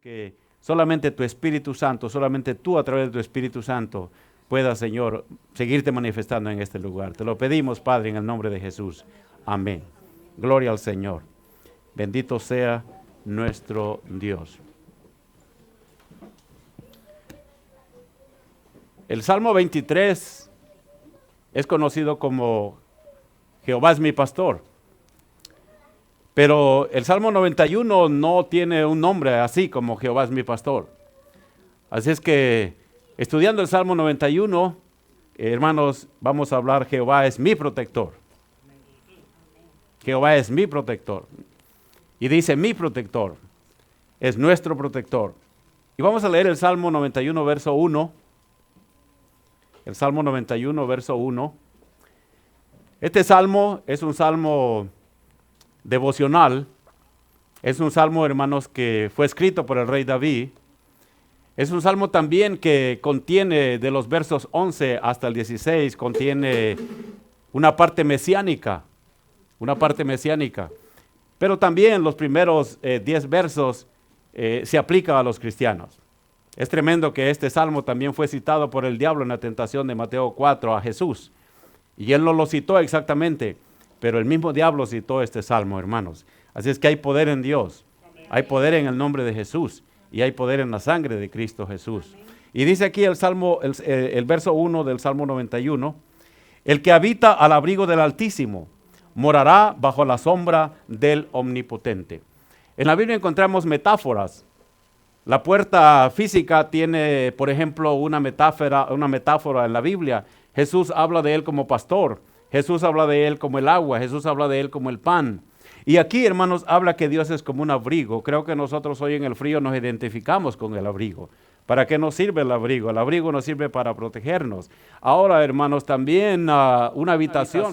Que solamente tu Espíritu Santo, solamente tú a través de tu Espíritu Santo puedas, Señor, seguirte manifestando en este lugar. Te lo pedimos, Padre, en el nombre de Jesús. Amén. Gloria al Señor. Bendito sea nuestro Dios. El Salmo 23 es conocido como Jehová es mi pastor. Pero el Salmo 91 no tiene un nombre así como Jehová es mi pastor. Así es que estudiando el Salmo 91, hermanos, vamos a hablar Jehová es mi protector. Jehová es mi protector. Y dice mi protector, es nuestro protector. Y vamos a leer el Salmo 91, verso 1. El Salmo 91, verso 1. Este salmo es un salmo devocional. Es un salmo, hermanos, que fue escrito por el rey David. Es un salmo también que contiene, de los versos 11 hasta el 16, contiene una parte mesiánica. Una parte mesiánica. Pero también los primeros 10 versos se aplican a los cristianos. Es tremendo que este salmo también fue citado por el diablo en la tentación de Mateo 4 a Jesús. Y él no lo citó exactamente, pero el mismo diablo citó este salmo, hermanos. Así es que hay poder en Dios, hay poder en el nombre de Jesús y hay poder en la sangre de Cristo Jesús. Y dice aquí el salmo, el verso 1 del Salmo 91, el que habita al abrigo del Altísimo morará bajo la sombra del Omnipotente. En la Biblia encontramos metáforas. La puerta física tiene, por ejemplo, una metáfora en la Biblia. Jesús habla de él como pastor. Jesús habla de él como el agua. Jesús habla de él como el pan. Y aquí, hermanos, habla que Dios es como un abrigo. Creo que nosotros hoy en el frío nos identificamos con el abrigo. ¿Para qué nos sirve el abrigo? El abrigo nos sirve para protegernos. Ahora, hermanos, también una habitación.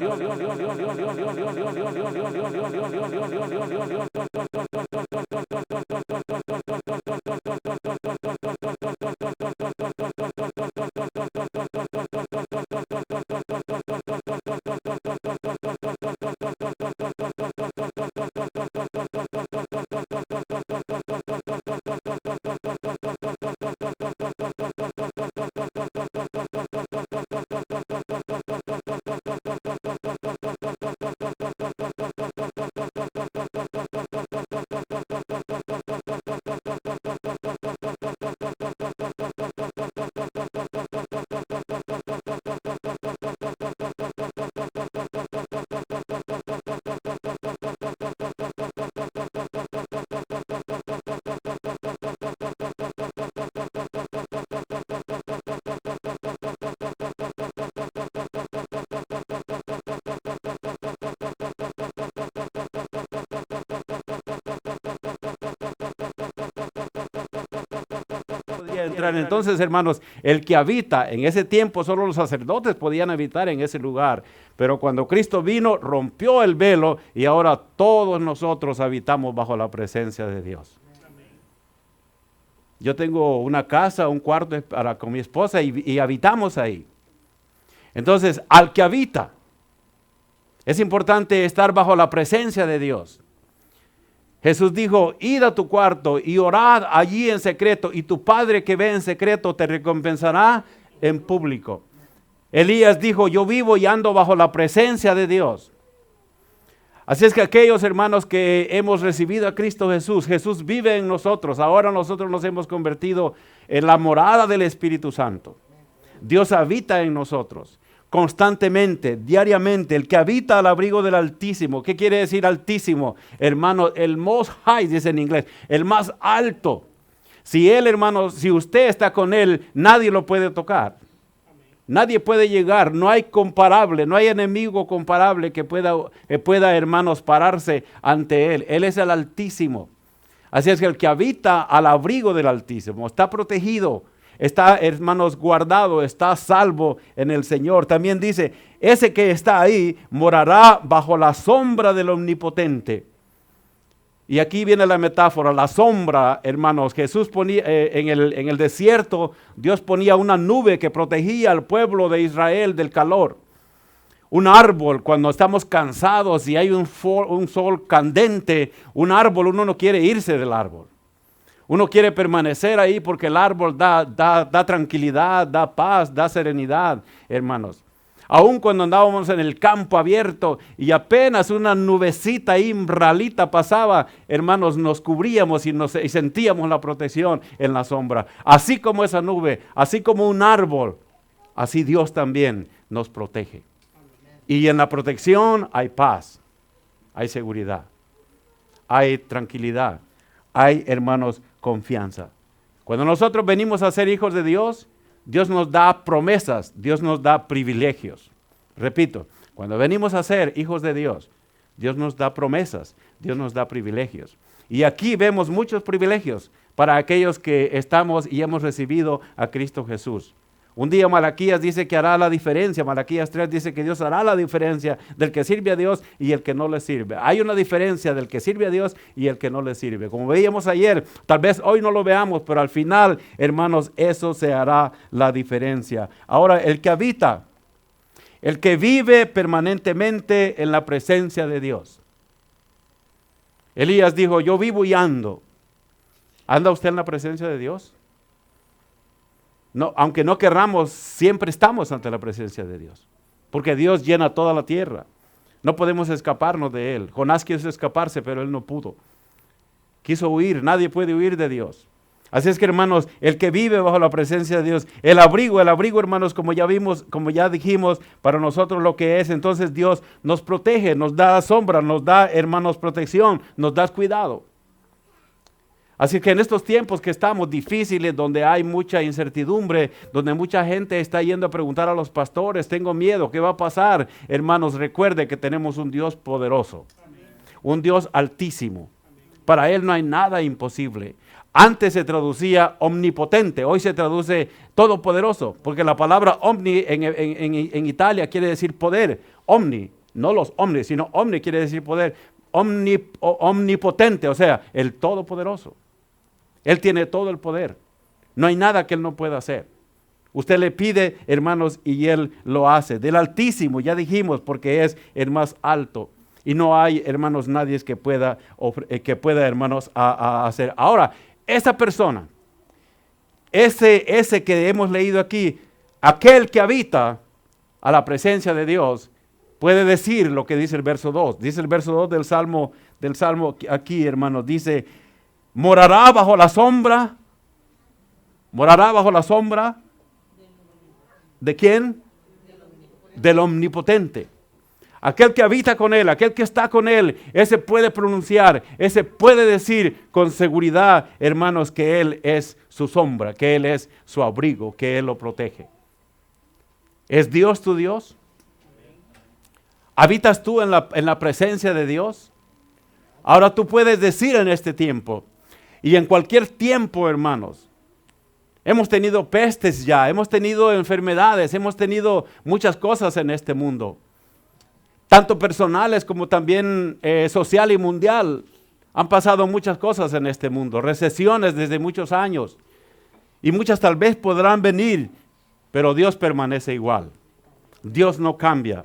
Entrar. Entonces, hermanos, el que habita en ese tiempo, solo los sacerdotes podían habitar en ese lugar, pero cuando Cristo vino, rompió el velo y ahora todos nosotros habitamos bajo la presencia de Dios. Yo tengo una casa, un cuarto con mi esposa y habitamos ahí. Entonces, al que habita, es importante estar bajo la presencia de Dios. Jesús dijo, id a tu cuarto y orad allí en secreto, y tu Padre que ve en secreto te recompensará en público. Elías dijo, yo vivo y ando bajo la presencia de Dios. Así es que aquellos hermanos que hemos recibido a Cristo Jesús, Jesús vive en nosotros. Ahora nosotros nos hemos convertido en la morada del Espíritu Santo. Dios habita en nosotros. Constantemente, diariamente, el que habita al abrigo del Altísimo. ¿Qué quiere decir Altísimo? Hermano, el most high, dice en inglés, el más alto. Si él, hermano, si usted está con él, nadie lo puede tocar. Nadie puede llegar, no hay comparable, no hay enemigo comparable que pueda, hermanos, pararse ante él. Él es el Altísimo. Así es que el que habita al abrigo del Altísimo está protegido. Está, hermanos, guardado, está salvo en el Señor. También dice, ese que está ahí morará bajo la sombra del Omnipotente. Y aquí viene la metáfora, la sombra, hermanos. Jesús ponía en el desierto, Dios ponía una nube que protegía al pueblo de Israel del calor. Un árbol, cuando estamos cansados y hay un sol candente, un árbol, uno no quiere irse del árbol. Uno quiere permanecer ahí porque el árbol da tranquilidad, da paz, da serenidad, hermanos. Aún cuando andábamos en el campo abierto y apenas una nubecita ahí ralita pasaba, hermanos, nos cubríamos y sentíamos la protección en la sombra. Así como esa nube, así como un árbol, así Dios también nos protege. Y en la protección hay paz, hay seguridad, hay tranquilidad, hay, hermanos, confianza. Cuando nosotros venimos a ser hijos de Dios, Dios nos da promesas, Dios nos da privilegios. Repito, cuando venimos a ser hijos de Dios, Dios nos da promesas, Dios nos da privilegios. Y aquí vemos muchos privilegios para aquellos que estamos y hemos recibido a Cristo Jesús. Un día Malaquías dice que hará la diferencia. Malaquías 3 dice que Dios hará la diferencia del que sirve a Dios y el que no le sirve. Hay una diferencia del que sirve a Dios y el que no le sirve. Como veíamos ayer, tal vez hoy no lo veamos, pero al final, hermanos, eso se hará la diferencia. Ahora, el que habita, el que vive permanentemente en la presencia de Dios. Elías dijo, yo vivo y ando. ¿Anda usted en la presencia de Dios? No, aunque no querramos, siempre estamos ante la presencia de Dios, porque Dios llena toda la tierra. No podemos escaparnos de Él. Jonás quiso escaparse, pero él no pudo. Quiso huir, nadie puede huir de Dios. Así es que, hermanos, el que vive bajo la presencia de Dios, el abrigo, hermanos, como ya vimos, como ya dijimos, para nosotros lo que es, entonces Dios nos protege, nos da sombra, nos da, hermanos, protección, nos da cuidado. Así que en estos tiempos que estamos difíciles, donde hay mucha incertidumbre, donde mucha gente está yendo a preguntar a los pastores, tengo miedo, ¿qué va a pasar? Hermanos, recuerde que tenemos un Dios poderoso, un Dios altísimo. Para Él no hay nada imposible. Antes se traducía omnipotente, hoy se traduce todopoderoso, porque la palabra omni en Italia quiere decir poder. Omni, no los omnis, sino omni quiere decir poder. Omnipotente, o sea, el todopoderoso. Él tiene todo el poder. No hay nada que Él no pueda hacer. Usted le pide, hermanos, y Él lo hace. Del Altísimo, ya dijimos, porque es el más alto. Y no hay, hermanos, nadie que pueda, hermanos, a hacer. Ahora, esa persona, ese que hemos leído aquí, aquel que habita a la presencia de Dios, puede decir lo que dice el verso 2. Dice el verso 2 del Salmo aquí, hermanos, dice, morará bajo la sombra. ¿Morará bajo la sombra? ¿De quién? Del Omnipotente. Aquel que habita con Él, aquel que está con Él, ese puede pronunciar, ese puede decir con seguridad, hermanos, que Él es su sombra, que Él es su abrigo, que Él lo protege. ¿Es Dios tu Dios? ¿Habitas tú en la presencia de Dios? Ahora tú puedes decir en este tiempo, y en cualquier tiempo, hermanos, hemos tenido pestes ya, hemos tenido enfermedades, hemos tenido muchas cosas en este mundo, tanto personales como también social y mundial. Han pasado muchas cosas en este mundo, recesiones desde muchos años, y muchas tal vez podrán venir, pero Dios permanece igual. Dios no cambia.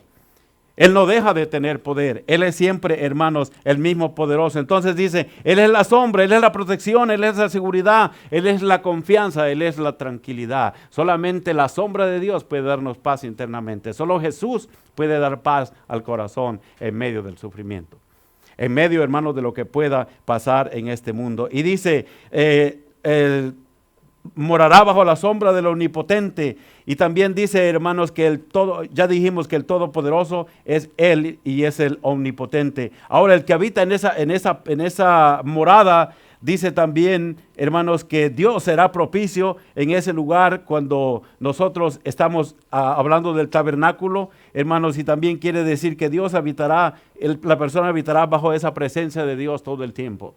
Él no deja de tener poder. Él es siempre, hermanos, el mismo poderoso. Entonces dice, Él es la sombra, Él es la protección, Él es la seguridad, Él es la confianza, Él es la tranquilidad. Solamente la sombra de Dios puede darnos paz internamente. Solo Jesús puede dar paz al corazón en medio del sufrimiento. En medio, hermanos, de lo que pueda pasar en este mundo. Y dice, morará bajo la sombra del Omnipotente. Y también dice, hermanos, que ya dijimos que el Todopoderoso es Él y es el Omnipotente. Ahora, el que habita en esa morada, dice también, hermanos, que Dios será propicio en ese lugar cuando nosotros estamos hablando del tabernáculo, hermanos, y también quiere decir que Dios habitará, la persona habitará bajo esa presencia de Dios todo el tiempo.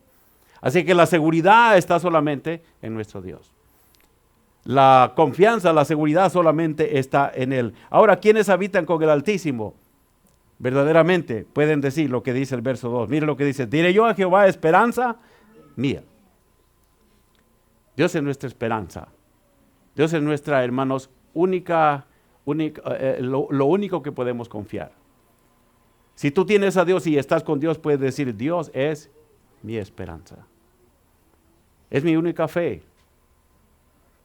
Así que la seguridad está solamente en nuestro Dios. La confianza, la seguridad solamente está en Él. Ahora, ¿quiénes habitan con el Altísimo? Verdaderamente pueden decir lo que dice el verso 2. Mire lo que dice, diré yo a Jehová, esperanza mía. Dios es nuestra esperanza. Dios es nuestra, hermanos, lo único que podemos confiar. Si tú tienes a Dios y estás con Dios, puedes decir, Dios es mi esperanza. Es mi única fe.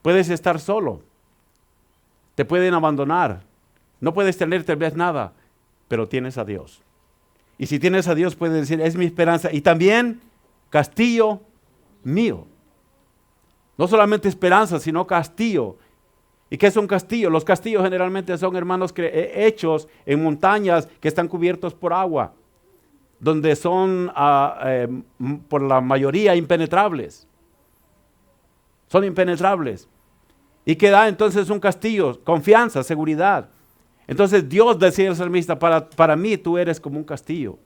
Puedes estar solo. Te pueden abandonar. No puedes tener tal vez nada, pero tienes a Dios. Y si tienes a Dios, puedes decir, es mi esperanza. Y también castillo mío. No solamente esperanza, sino castillo. ¿Y qué es un castillo? Los castillos generalmente son, hermanos, hechos en montañas que están cubiertos por agua, donde son por la mayoría impenetrables. Son impenetrables. ¿Y qué da entonces un castillo? Confianza, seguridad. Entonces Dios decía el salmista, para mí tú eres como un castillo.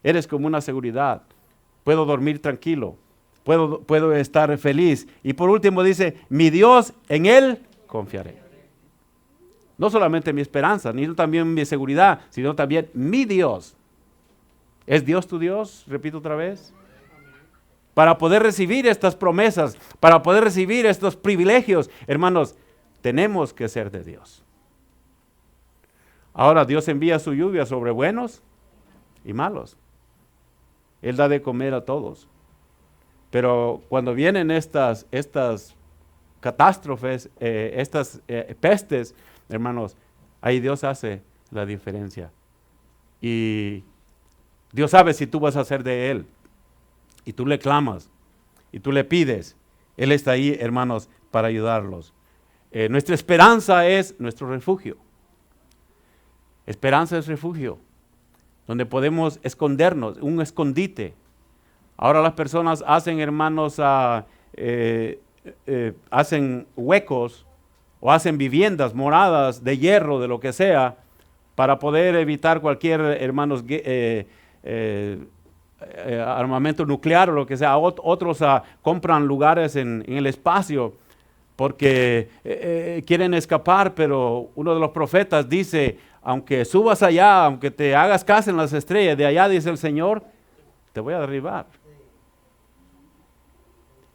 Eres como una seguridad. Puedo dormir tranquilo. Puedo estar feliz. Y por último dice, mi Dios, en Él confiaré. No solamente mi esperanza, ni también mi seguridad, sino también mi Dios. ¿Es Dios tu Dios? Repito otra vez. Para poder recibir estas promesas, para poder recibir estos privilegios, hermanos, tenemos que ser de Dios. Ahora Dios envía su lluvia sobre buenos y malos. Él da de comer a todos. Pero cuando vienen estas catástrofes, estas pestes, hermanos, ahí Dios hace la diferencia. Y Dios sabe si tú vas a ser de Él. Y tú le clamas, y tú le pides. Él está ahí, hermanos, para ayudarlos. Nuestra esperanza es nuestro refugio. Esperanza es refugio, donde podemos escondernos, un escondite. Ahora las personas hacen, hermanos, hacen huecos o hacen viviendas, moradas de hierro, de lo que sea, para poder evitar cualquier, hermanos, armamento nuclear o lo que sea. Otros compran lugares en el espacio porque quieren escapar, pero uno de los profetas dice, aunque subas allá, aunque te hagas casa en las estrellas, de allá dice el Señor, te voy a derribar.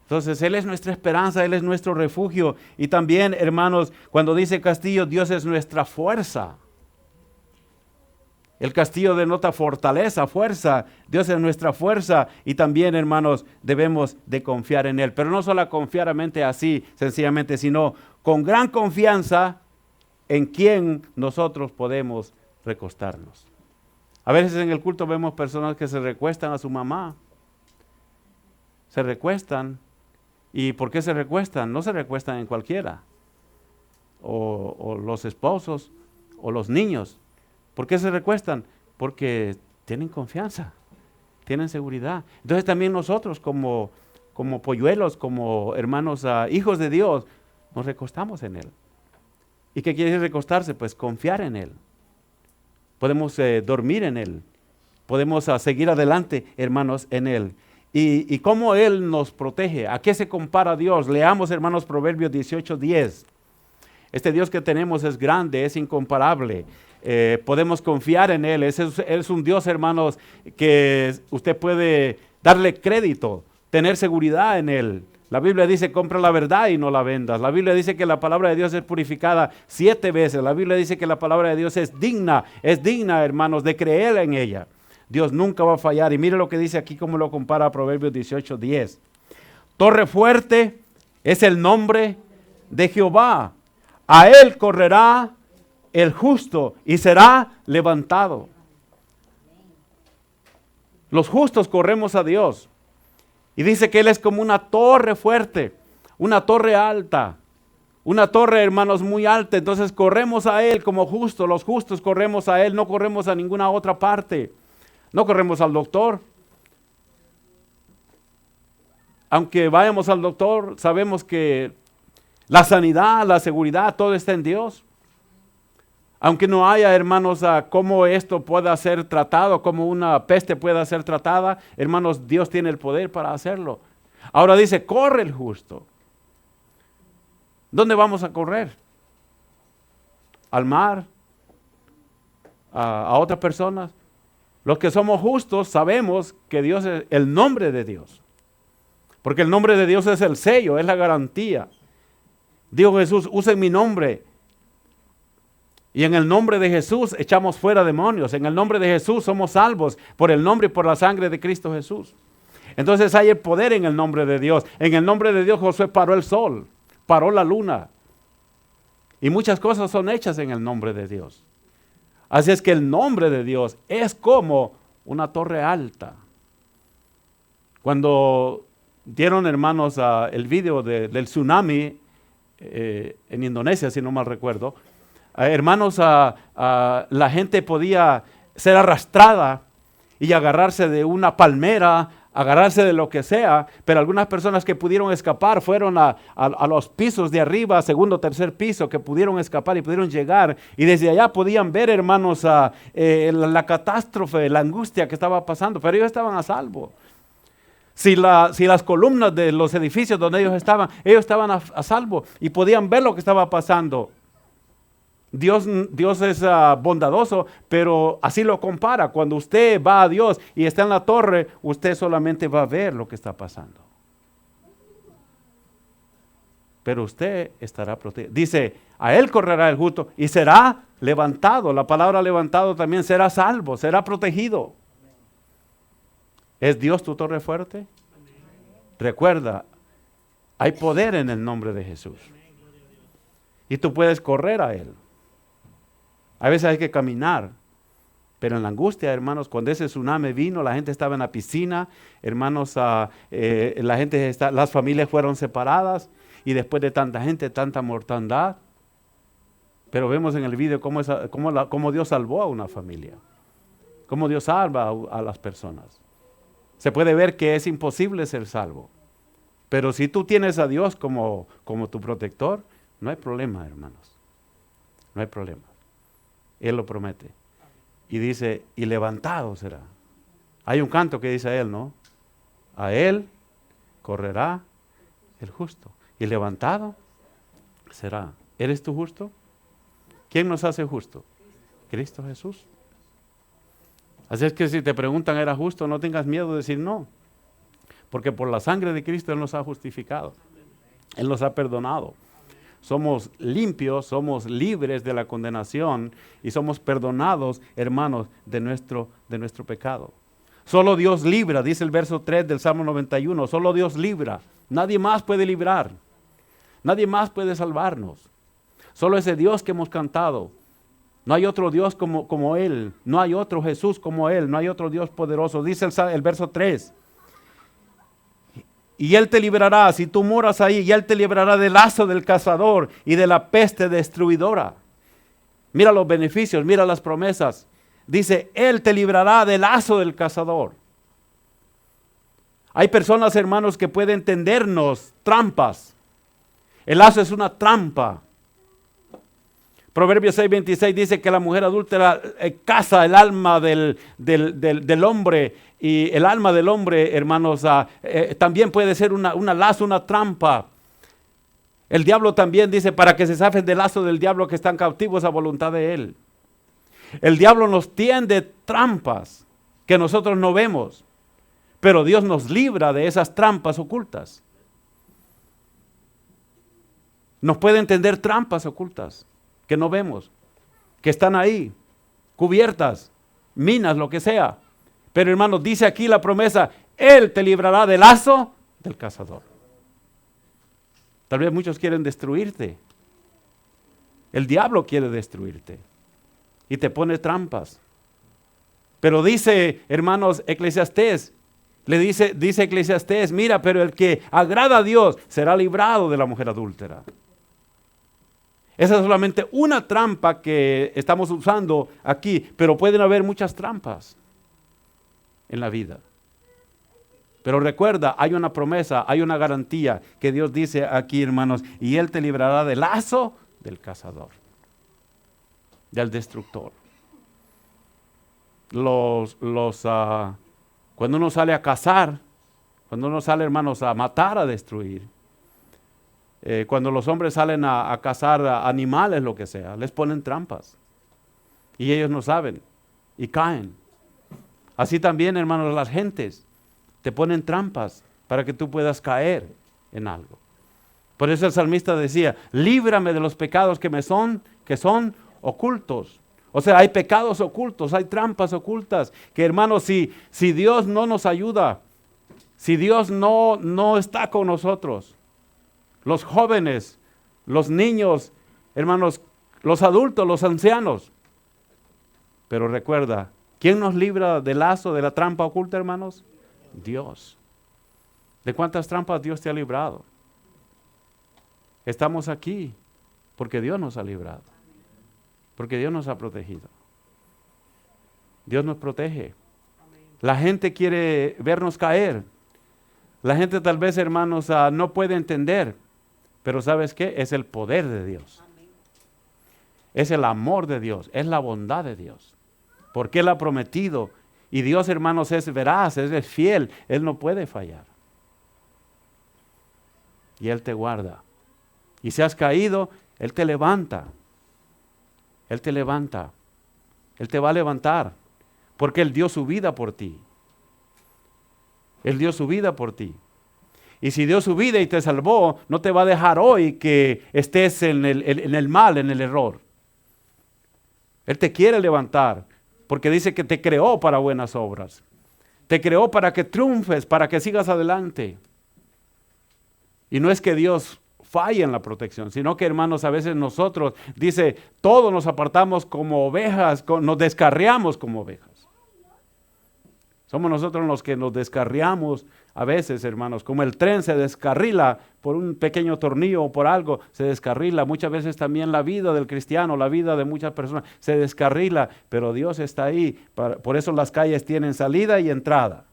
Entonces Él es nuestra esperanza, Él es nuestro refugio. Y también, hermanos, cuando dice castillo, Dios es nuestra fuerza. El castillo denota fortaleza, fuerza. Dios es nuestra fuerza y también, hermanos, debemos de confiar en Él. Pero no solo confiadamente así, sencillamente, sino con gran confianza en quien nosotros podemos recostarnos. A veces en el culto vemos personas que se recuestan a su mamá. Se recuestan. ¿Y por qué se recuestan? No se recuestan en cualquiera. O los esposos o los niños. ¿Por qué se recuestan? Porque tienen confianza, tienen seguridad. Entonces también nosotros como polluelos, como hermanos, hijos de Dios, nos recostamos en Él. ¿Y qué quiere decir recostarse? Pues confiar en Él. Podemos dormir en Él. Podemos seguir adelante, hermanos, en Él. ¿Y cómo Él nos protege? ¿A qué se compara Dios? Leamos, hermanos, Proverbios 18:10. Este Dios que tenemos es grande, es incomparable. Podemos confiar en Él. Es un Dios, hermanos, que usted puede darle crédito, tener seguridad en Él. La Biblia dice, compra la verdad y no la vendas. La Biblia dice que la palabra de Dios es purificada 7 veces. La Biblia dice que la palabra de Dios es digna, hermanos, de creer en ella. Dios nunca va a fallar. Y mire lo que dice aquí, como lo compara a Proverbios 18:10. Torre fuerte es el nombre de Jehová. A Él correrá el justo y será levantado. Los justos corremos a Dios. Y dice que Él es como una torre fuerte, una torre alta, una torre, hermanos, muy alta. Entonces corremos a Él como justos. Los justos corremos a Él, no corremos a ninguna otra parte. No corremos al doctor. Aunque vayamos al doctor, sabemos que la sanidad, la seguridad, todo está en Dios. Aunque no haya, hermanos, cómo esto pueda ser tratado, cómo una peste pueda ser tratada, hermanos, Dios tiene el poder para hacerlo. Ahora dice, corre el justo. ¿Dónde vamos a correr? ¿Al mar? ¿A otras personas? Los que somos justos sabemos que Dios es el nombre de Dios. Porque el nombre de Dios es el sello, es la garantía. Dijo Jesús, usen mi nombre. Y en el nombre de Jesús echamos fuera demonios. En el nombre de Jesús somos salvos por el nombre y por la sangre de Cristo Jesús. Entonces hay el poder en el nombre de Dios. En el nombre de Dios Josué paró el sol, paró la luna. Y muchas cosas son hechas en el nombre de Dios. Así es que el nombre de Dios es como una torre alta. Cuando dieron, hermanos, el video del tsunami en Indonesia, si no mal recuerdo, hermanos, la gente podía ser arrastrada y agarrarse de una palmera, agarrarse de lo que sea, pero algunas personas que pudieron escapar fueron a los pisos de arriba, segundo, tercer piso, que pudieron escapar y pudieron llegar, y desde allá podían ver, hermanos, la catástrofe, la angustia que estaba pasando, pero ellos estaban a salvo. Si las columnas de los edificios donde ellos estaban a salvo y podían ver lo que estaba pasando. Dios es bondadoso, pero así lo compara. Cuando usted va a Dios y está en la torre, usted solamente va a ver lo que está pasando. Pero usted estará protegido. Dice, a él correrá el justo y será levantado. La palabra levantado también será salvo, será protegido. ¿Es Dios tu torre fuerte? Recuerda, hay poder en el nombre de Jesús. Y tú puedes correr a Él. A veces hay que caminar. Pero en la angustia, hermanos, cuando ese tsunami vino, la gente estaba en la piscina, hermanos, las familias fueron separadas y después de tanta gente, tanta mortandad. Pero vemos en el video cómo Dios salvó a una familia, cómo Dios salva a las personas. Se puede ver que es imposible ser salvo. Pero si tú tienes a Dios como tu protector, no hay problema, hermanos. No hay problema. Él lo promete. Y dice, y levantado será. Hay un canto que dice a él, ¿no? A él correrá el justo. Y levantado será. ¿Eres tú justo? ¿Quién nos hace justo? Cristo Jesús. Así es que si te preguntan, ¿era justo? No tengas miedo de decir no. Porque por la sangre de Cristo Él nos ha justificado. Él nos ha perdonado. Somos limpios, somos libres de la condenación y somos perdonados, hermanos, de nuestro pecado. Solo Dios libra, dice el verso 3 del Salmo 91, solo Dios libra. Nadie más puede librar. Nadie más puede salvarnos. Solo ese Dios que hemos cantado. No hay otro Dios como Él. No hay otro Jesús como Él. No hay otro Dios poderoso. Dice el verso 3. Y Él te librará, si tú moras ahí, y Él te librará del lazo del cazador y de la peste destruidora. Mira los beneficios, mira las promesas. Dice, Él te librará del lazo del cazador. Hay personas, hermanos, que pueden tendernos trampas. El lazo es una trampa. Proverbios 6:26 dice que la mujer adúltera caza el alma del hombre, y el alma del hombre, hermanos, también puede ser una lazo, una trampa. El diablo también dice, para que se zafen del lazo del diablo, que están cautivos a voluntad de él. El diablo nos tiende trampas que nosotros no vemos, pero Dios nos libra de esas trampas ocultas. Nos pueden tender trampas ocultas que no vemos, que están ahí, cubiertas, minas, lo que sea. Pero hermanos, dice aquí la promesa, Él te librará del lazo del cazador. Tal vez muchos quieren destruirte. El diablo quiere destruirte y te pone trampas. Pero dice, hermanos, Eclesiastés, dice Eclesiastés, mira, pero el que agrada a Dios será librado de la mujer adúltera. Esa es solamente una trampa que estamos usando aquí, pero pueden haber muchas trampas en la vida. Pero recuerda, hay una promesa, hay una garantía que Dios dice aquí, hermanos, y Él te librará del lazo del cazador, del destructor. Cuando uno sale a cazar, cuando uno sale, hermanos, a matar, a destruir, cuando los hombres salen a cazar animales, lo que sea, les ponen trampas. Y ellos no saben y caen. Así también, hermanos, las gentes te ponen trampas para que tú puedas caer en algo. Por eso el salmista decía, líbrame de los pecados que son ocultos. O sea, hay pecados ocultos, hay trampas ocultas, que hermanos, si Dios no nos ayuda, Si Dios no está con nosotros, los jóvenes, los niños, hermanos, los adultos, los ancianos. Pero recuerda, ¿quién nos libra del lazo, de la trampa oculta, hermanos? Dios. ¿De cuántas trampas Dios te ha librado? Estamos aquí porque Dios nos ha librado, porque Dios nos ha protegido. Dios nos protege. La gente quiere vernos caer. La gente tal vez, hermanos, no puede entender, pero ¿sabes qué? Es el poder de Dios. Es el amor de Dios, es la bondad de Dios. Porque Él ha prometido. Y Dios, hermanos, es veraz, es fiel. Él no puede fallar. Y Él te guarda. Y si has caído, Él te levanta. Él te levanta. Él te va a levantar. Porque Él dio su vida por ti. Él dio su vida por ti. Y si dio su vida y te salvó, no te va a dejar hoy que estés en el mal, en el error. Él te quiere levantar, porque dice que te creó para buenas obras. Te creó para que triunfes, para que sigas adelante. Y no es que Dios falle en la protección, sino que, hermanos, a veces nosotros, dice, todos nos apartamos como ovejas, nos descarriamos como ovejas. Somos nosotros los que nos descarriamos a veces, hermanos, como el tren se descarrila por un pequeño tornillo o por algo, se descarrila. Muchas veces también la vida del cristiano, la vida de muchas personas se descarrila, pero Dios está ahí. Por eso las calles tienen salida y entrada.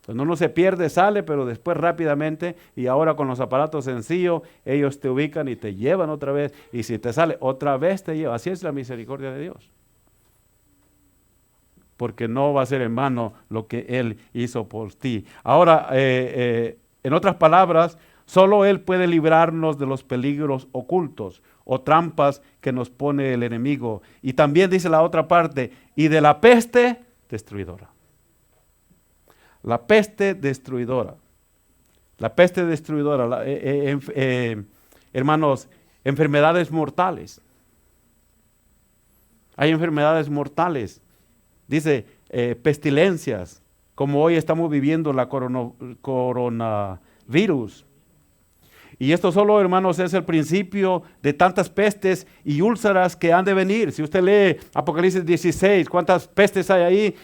Cuando uno se pierde, sale, pero después rápidamente, y ahora con los aparatos sencillos, ellos te ubican y te llevan otra vez, y si te sale, otra vez te lleva. Así es la misericordia de Dios. Porque no va a ser en vano lo que Él hizo por ti. Ahora, en otras palabras, solo Él puede librarnos de los peligros ocultos o trampas que nos pone el enemigo. Y también dice la otra parte, y de la peste destruidora. La peste destruidora. La peste destruidora, hermanos, enfermedades mortales. Hay enfermedades mortales. Dice, pestilencias, como hoy estamos viviendo la coronavirus. Y esto solo, hermanos, es el principio de tantas pestes y úlceras que han de venir. Si usted lee Apocalipsis 16, ¿cuántas pestes hay ahí?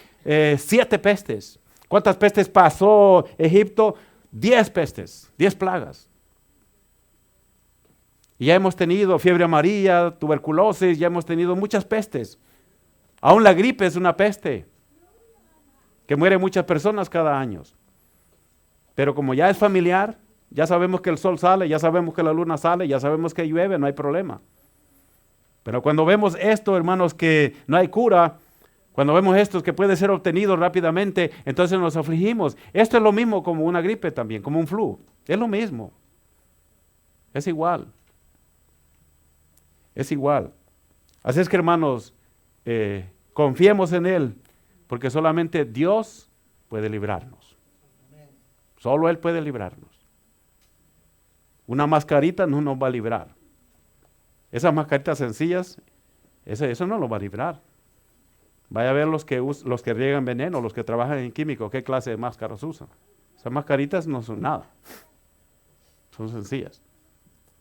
7 pestes. ¿Cuántas pestes pasó Egipto? 10 pestes, 10 plagas. Y ya hemos tenido fiebre amarilla, tuberculosis, ya hemos tenido muchas pestes. Aún la gripe es una peste, que mueren muchas personas cada año. Pero como ya es familiar, ya sabemos que el sol sale, ya sabemos que la luna sale, ya sabemos que llueve, no hay problema. Pero cuando vemos esto, hermanos, que no hay cura, cuando vemos esto que puede ser obtenido rápidamente, entonces nos afligimos. Esto es lo mismo como una gripe también, como un flu. Es lo mismo. Es igual. Es igual. Así es que, hermanos, confiemos en Él, porque solamente Dios puede librarnos. Solo Él puede librarnos. Una mascarita no nos va a librar. Esas mascaritas sencillas, eso no nos va a librar. Vaya a ver los que riegan veneno, los que trabajan en químico, qué clase de máscaras usan. Esas mascaritas no son nada. Son sencillas.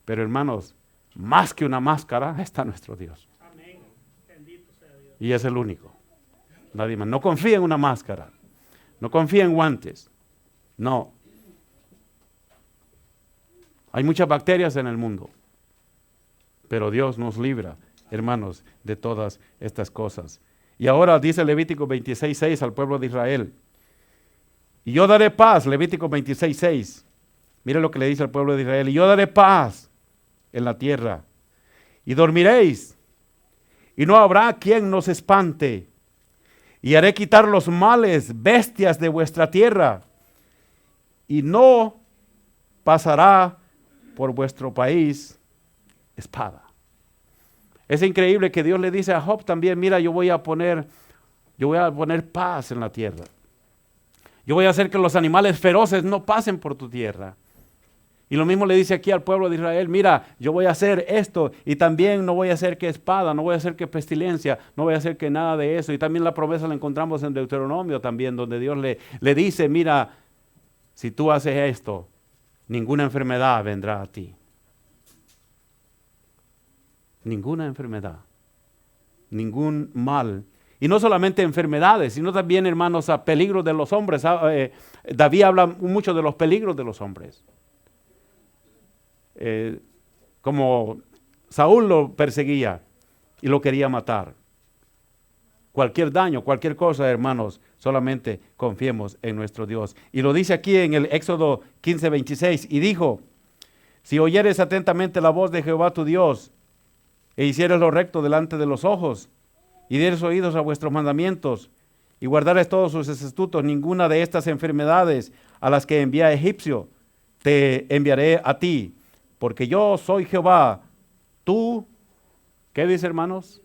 Pero, hermanos, más que una máscara está nuestro Dios. Y es el único. Nadie más. No confía en una máscara. No confía en guantes. No. Hay muchas bacterias en el mundo. Pero Dios nos libra, hermanos, de todas estas cosas. Y ahora dice Levítico 26:6 al pueblo de Israel. Y yo daré paz, Levítico 26:6. Mire lo que le dice al pueblo de Israel. Y yo daré paz en la tierra. Y dormiréis. Y no habrá quien nos espante. Y haré quitar los males, bestias de vuestra tierra. Y no pasará por vuestro país espada. Es increíble que Dios le dice a Job también, mira, yo voy a poner paz en la tierra. Yo voy a hacer que los animales feroces no pasen por tu tierra. Y lo mismo le dice aquí al pueblo de Israel, mira, yo voy a hacer esto y también no voy a hacer que espada, no voy a hacer que pestilencia, no voy a hacer que nada de eso. Y también la promesa la encontramos en Deuteronomio también, donde Dios le dice, mira, si tú haces esto, ninguna enfermedad vendrá a ti. Ninguna enfermedad, ningún mal. Y no solamente enfermedades, sino también, hermanos, a peligros de los hombres. David habla mucho de los peligros de los hombres. Como Saúl lo perseguía y lo quería matar. Cualquier daño, cualquier cosa, hermanos, solamente confiemos en nuestro Dios. Y lo dice aquí en el Éxodo 15:26. Y dijo, si oyeres atentamente la voz de Jehová tu Dios, e hicieres lo recto delante de los ojos, y dieres oídos a vuestros mandamientos, y guardares todos sus estatutos, ninguna de estas enfermedades a las que envía a Egipcio, te enviaré a ti, porque yo soy Jehová, tú, ¿qué dice, hermanos?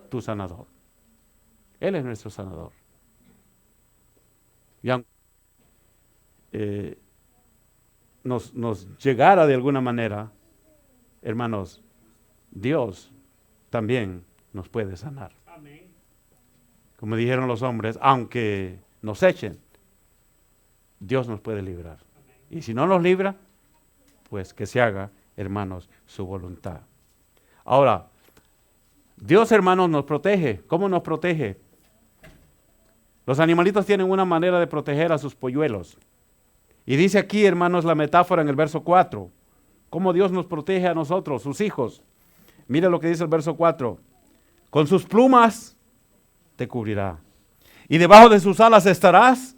Tu sanador. Él es nuestro sanador. Y aunque nos llegara de alguna manera, hermanos, Dios también nos puede sanar. Amén. Como dijeron los hombres, aunque nos echen, Dios nos puede librar. Amén. Y si no nos libra, pues que se haga, hermanos, su voluntad. Ahora, Dios, hermanos, nos protege. ¿Cómo nos protege? Los animalitos tienen una manera de proteger a sus polluelos. Y dice aquí, hermanos, la metáfora en el verso 4. Cómo Dios nos protege a nosotros, sus hijos. Mira lo que dice el verso 4. Con sus plumas te cubrirá. Y debajo de sus alas estarás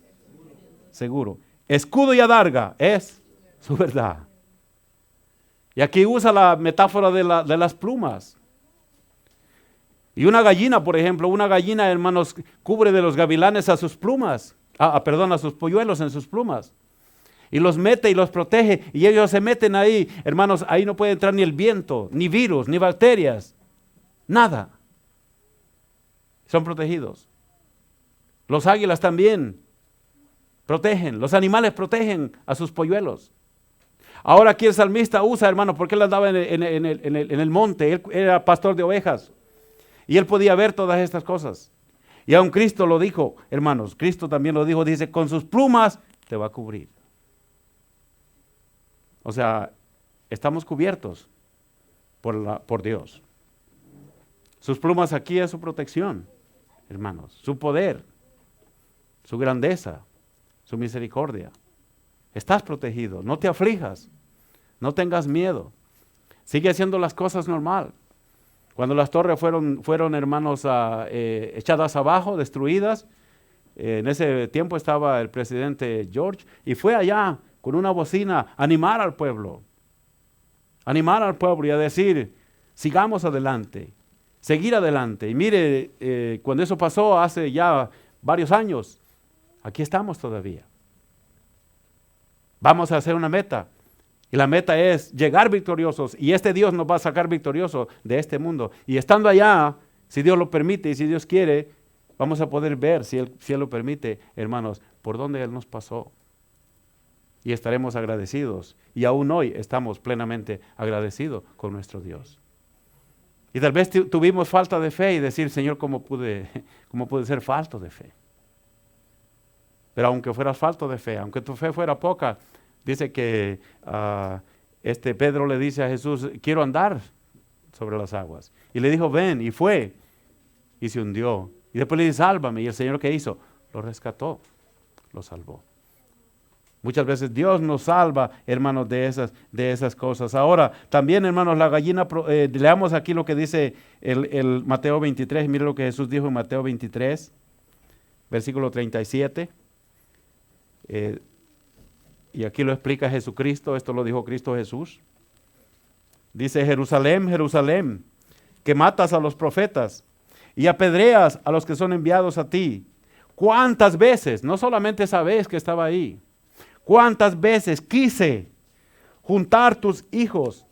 seguro. Escudo y adarga es su verdad. Y aquí usa la metáfora de las plumas. Y una gallina, por ejemplo, una gallina, hermanos, cubre de los gavilanes a sus plumas. A sus polluelos en sus plumas. Y los mete y los protege. Y ellos se meten ahí. Hermanos, ahí no puede entrar ni el viento, ni virus, ni bacterias. Nada. Son protegidos. Los águilas también protegen. Los animales protegen a sus polluelos. Ahora aquí el salmista usa, hermanos, porque él andaba en el monte. Él era pastor de ovejas. Y él podía ver todas estas cosas. Y aun Cristo lo dijo, hermanos. Cristo también lo dijo. Dice, con sus plumas te va a cubrir. O sea, estamos cubiertos por Dios. Sus plumas aquí es su protección, hermanos. Su poder, su grandeza, su misericordia. Estás protegido. No te aflijas. No tengas miedo. Sigue haciendo las cosas normal. Cuando las torres fueron hermanos, echadas abajo, destruidas, en ese tiempo estaba el presidente George y fue allá con una bocina a animar al pueblo y a decir, sigamos adelante, seguir adelante. Y mire, cuando eso pasó hace ya varios años, aquí estamos todavía. Vamos a hacer una meta. Y la meta es llegar victoriosos. Y este Dios nos va a sacar victoriosos de este mundo. Y estando allá, si Dios lo permite y si Dios quiere, vamos a poder ver, si Él lo permite, hermanos, por dónde Él nos pasó. Y estaremos agradecidos. Y aún hoy estamos plenamente agradecidos con nuestro Dios. Y tal vez tuvimos falta de fe y decir, Señor, ¿cómo pude ser falto de fe? Pero aunque fueras falto de fe, aunque tu fe fuera poca, dice que Pedro le dice a Jesús, quiero andar sobre las aguas. Y le dijo, ven, y fue, y se hundió. Y después le dice, sálvame. Y el Señor, ¿qué hizo? Lo rescató, lo salvó. Muchas veces Dios nos salva, hermanos, de esas cosas. Ahora, también, hermanos, la gallina, leamos aquí lo que dice el Mateo 23. Mire lo que Jesús dijo en Mateo 23, versículo 37. Y aquí lo explica Jesucristo, esto lo dijo Cristo Jesús. Dice, Jerusalén, Jerusalén, que matas a los profetas y apedreas a los que son enviados a ti. ¿Cuántas veces, no solamente esa vez que estaba ahí, cuántas veces quise juntar tus hijos?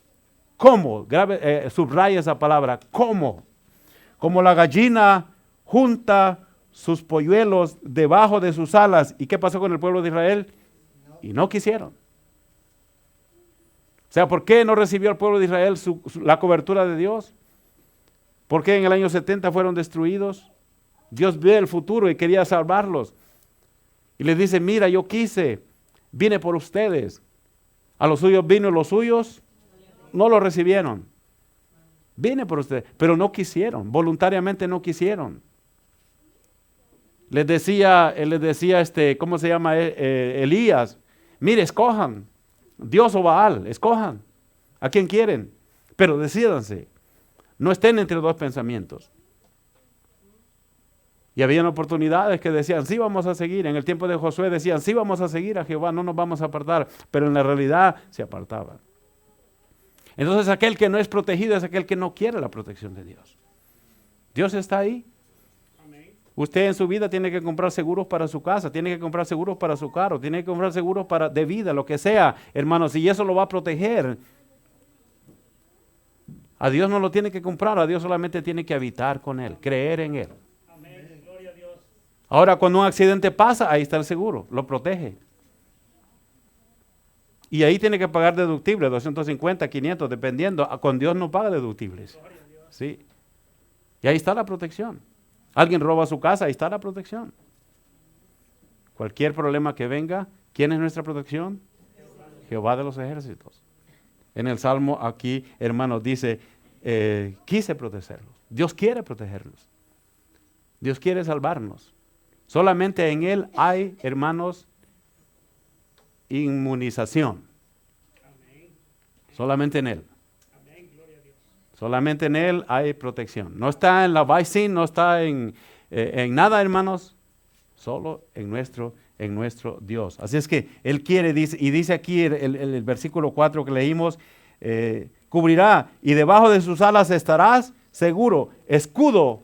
¿Cómo? Subraya esa palabra, ¿cómo? Como la gallina junta sus polluelos debajo de sus alas. ¿Y qué pasó con el pueblo de Israel? Y no quisieron. O sea, ¿por qué no recibió el pueblo de Israel la cobertura de Dios? ¿Por qué en el año 70 fueron destruidos? Dios ve el futuro y quería salvarlos. Y les dice, mira, yo quise Vine por ustedes. A los suyos vino y los suyos no lo recibieron. Vine por ustedes, pero no quisieron, voluntariamente no quisieron. Les decía, ¿cómo se llama? Elías, mire, escojan, Dios o Baal, escojan, ¿a quién quieren? Pero decídanse, no estén entre dos pensamientos. Y habían oportunidades que decían, sí vamos a seguir. En el tiempo de Josué decían, sí vamos a seguir a Jehová, no nos vamos a apartar. Pero en la realidad se apartaban. Entonces aquel que no es protegido es aquel que no quiere la protección de Dios. Dios está ahí. Amén. Usted en su vida tiene que comprar seguros para su casa, tiene que comprar seguros para su carro, tiene que comprar seguros de vida, lo que sea, hermanos, y eso lo va a proteger. A Dios no lo tiene que comprar, a Dios solamente tiene que habitar con Él, creer en Él. Amén. Gloria a Dios. Ahora, cuando un accidente pasa, ahí está el seguro, lo protege. Y ahí tiene que pagar deductible, 250, 500, dependiendo. Con Dios no paga deductibles. ¿Sí? Y ahí está la protección. Alguien roba su casa, ahí está la protección. Cualquier problema que venga, ¿quién es nuestra protección? Jehová de los ejércitos. En el Salmo aquí, hermanos, dice, quise protegerlos. Dios quiere protegerlos. Dios quiere salvarnos. Solamente en Él hay, hermanos, inmunización. Solamente en Él. Solamente en Él hay protección. No está en la vaccine, no está en nada, hermanos. Solo en nuestro Dios. Así es que Él quiere, dice, y dice aquí el versículo 4 que leímos, cubrirá y debajo de sus alas estarás seguro. Escudo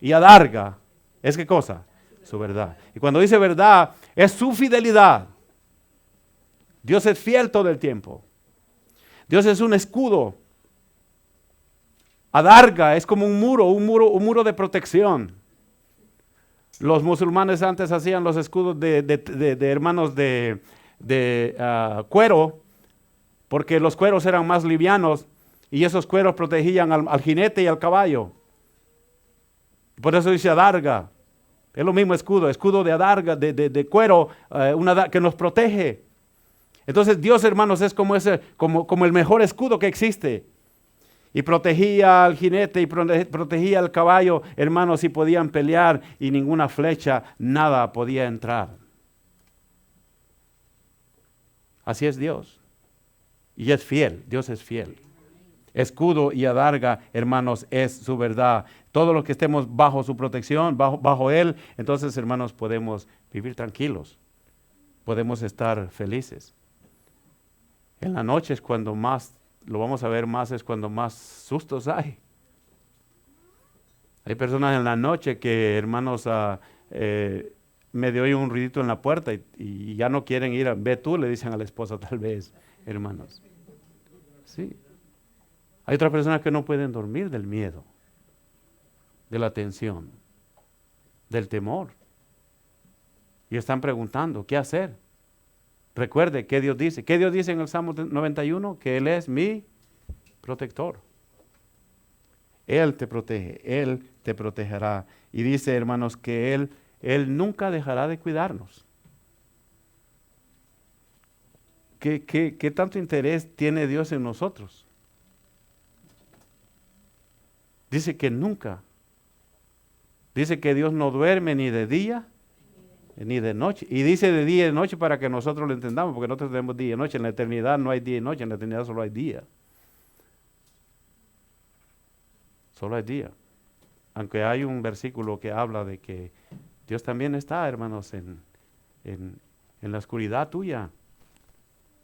y adarga. ¿Es qué cosa? Su verdad. Y cuando dice verdad, es su fidelidad. Dios es fiel todo el tiempo. Dios es un escudo. Adarga es como un muro de protección. Los musulmanes antes hacían los escudos de hermanos de cuero, porque los cueros eran más livianos y esos cueros protegían al jinete y al caballo. Por eso dice adarga. Es lo mismo escudo de adarga, de cuero, que nos protege. Entonces Dios, hermanos, es como el mejor escudo que existe. Y protegía al jinete y protegía al caballo, hermanos, y podían pelear y ninguna flecha, nada podía entrar. Así es Dios. Y es fiel, Dios es fiel. Escudo y adarga, hermanos, es su verdad. Todos los que estemos bajo su protección, bajo Él, entonces, hermanos, podemos vivir tranquilos. Podemos estar felices. En la noche es cuando más, lo vamos a ver más, es cuando más sustos hay. Hay personas en la noche que, hermanos, medio oyen un ruidito en la puerta y ya no quieren ir. Ve tú, le dicen a la esposa tal vez, hermanos. Sí. Hay otras personas que no pueden dormir del miedo, de la tensión, del temor. Y están preguntando, ¿qué hacer? Recuerde, ¿qué Dios dice? ¿Qué Dios dice en el Salmo 91? Que Él es mi protector. Él te protege, Él te protegerá. Y dice, hermanos, que Él nunca dejará de cuidarnos. ¿Qué tanto interés tiene Dios en nosotros? Dice que nunca. Dice que Dios no duerme ni de día ni de noche. Y dice de día y de noche para que nosotros lo entendamos, porque nosotros tenemos día y noche. En la eternidad no hay día y noche, en la eternidad solo hay día. Solo hay día. Aunque hay un versículo que habla de que Dios también está, hermanos, en la oscuridad tuya.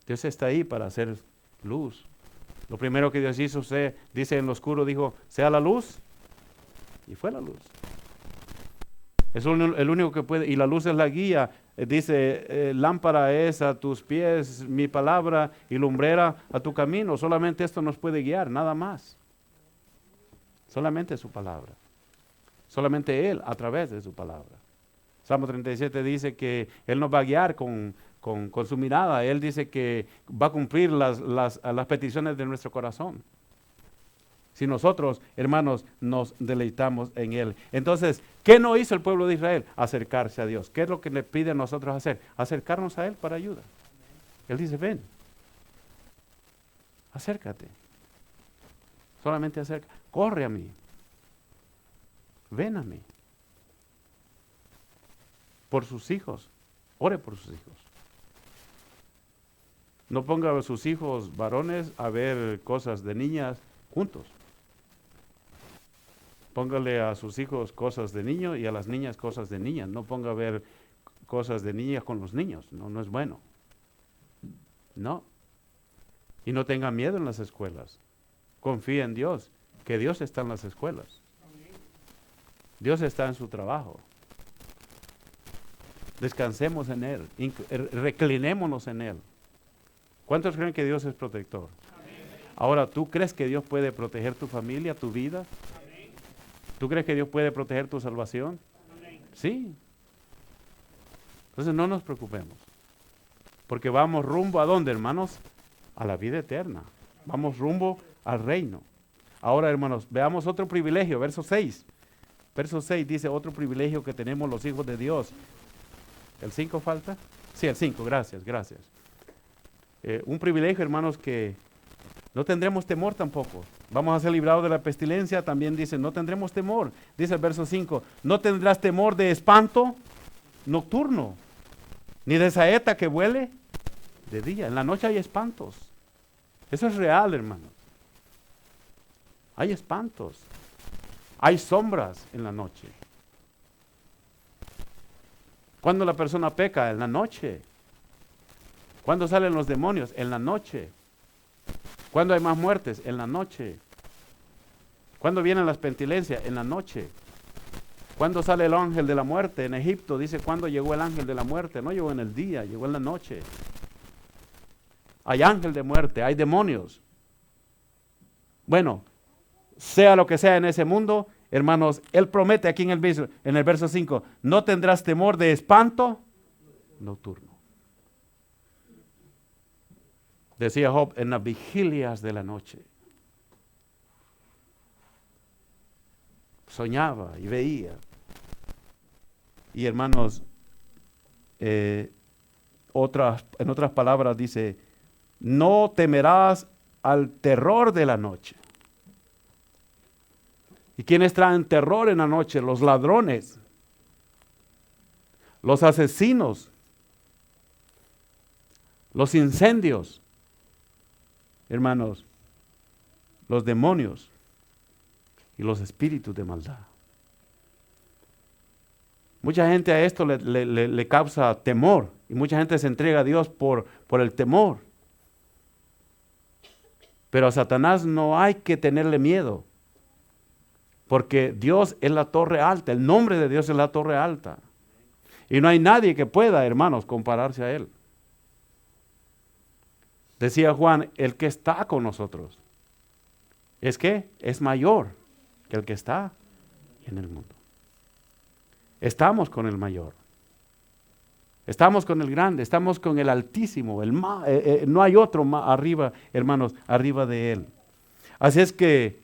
Dios está ahí para hacer luz. Lo primero que Dios hizo, usted dice en lo oscuro, dijo, sea la luz, y fue la luz. Es el único que puede, y la luz es la guía. Dice, lámpara es a tus pies mi palabra y lumbrera a tu camino. Solamente esto nos puede guiar, nada más. Solamente su palabra. Solamente Él a través de su palabra. Salmo 37 dice que Él nos va a guiar con su mirada. Él dice que va a cumplir las peticiones de nuestro corazón. si nosotros, hermanos, nos deleitamos en Él. Entonces, ¿qué no hizo el pueblo de Israel? Acercarse a Dios. ¿Qué es lo que le pide a nosotros hacer? Acercarnos a Él para ayuda. Él dice, ven, acércate. Solamente acércate. Corre a mí. Ven a mí. Por sus hijos. Ore por sus hijos. No ponga a sus hijos varones a ver cosas de niñas juntos. Póngale a sus hijos cosas de niños y a las niñas cosas de niñas. No ponga a ver cosas de niñas con los niños. No, no es bueno. No. Y no tenga miedo en las escuelas. Confía en Dios, que Dios está en las escuelas. Dios está en su trabajo. Descansemos en Él. Reclinémonos en Él. ¿Cuántos creen que Dios es protector? Ahora, ¿tú crees que Dios puede proteger tu familia, tu vida? ¿Tú crees que Dios puede proteger tu salvación? Sí. Entonces no nos preocupemos. Porque vamos rumbo ¿a dónde, hermanos? A la vida eterna. Vamos rumbo al reino. Ahora, hermanos, veamos otro privilegio, verso 6. Verso 6 dice otro privilegio que tenemos los hijos de Dios. ¿El 5 falta? Sí, el 5, gracias. Un privilegio, hermanos, que no tendremos temor tampoco. Vamos a ser librados de la pestilencia. También dice, no tendremos temor. Dice el verso 5, no tendrás temor de espanto nocturno, ni de saeta que vuele de día. En la noche hay espantos. Eso es real, hermanos. Hay espantos. Hay sombras en la noche. ¿Cuándo la persona peca? En la noche. ¿Cuándo salen los demonios? En la noche. ¿Cuándo hay más muertes? En la noche. ¿Cuándo vienen las pestilencias? En la noche. ¿Cuándo sale el ángel de la muerte? En Egipto dice, ¿cuándo llegó el ángel de la muerte? No llegó en el día, llegó en la noche. Hay ángel de muerte, hay demonios. Bueno, sea lo que sea en ese mundo, hermanos, Él promete aquí en el verso 5, no tendrás temor de espanto nocturno. Decía Job, en las vigilias de la noche. Soñaba y veía. Y hermanos, en otras palabras dice, no temerás al terror de la noche. ¿Y quiénes traen terror en la noche? Los ladrones, los asesinos, los incendios, hermanos, los demonios y los espíritus de maldad. Mucha gente a esto le causa temor y mucha gente se entrega a Dios por el temor. Pero a Satanás no hay que tenerle miedo, porque Dios es la torre alta, el nombre de Dios es la torre alta. Y no hay nadie que pueda, hermanos, compararse a Él. Decía Juan, el que está con nosotros, es mayor que el que está en el mundo. Estamos con el mayor. Estamos con el grande, estamos con el altísimo, no hay otro más arriba, hermanos, arriba de Él. Así es que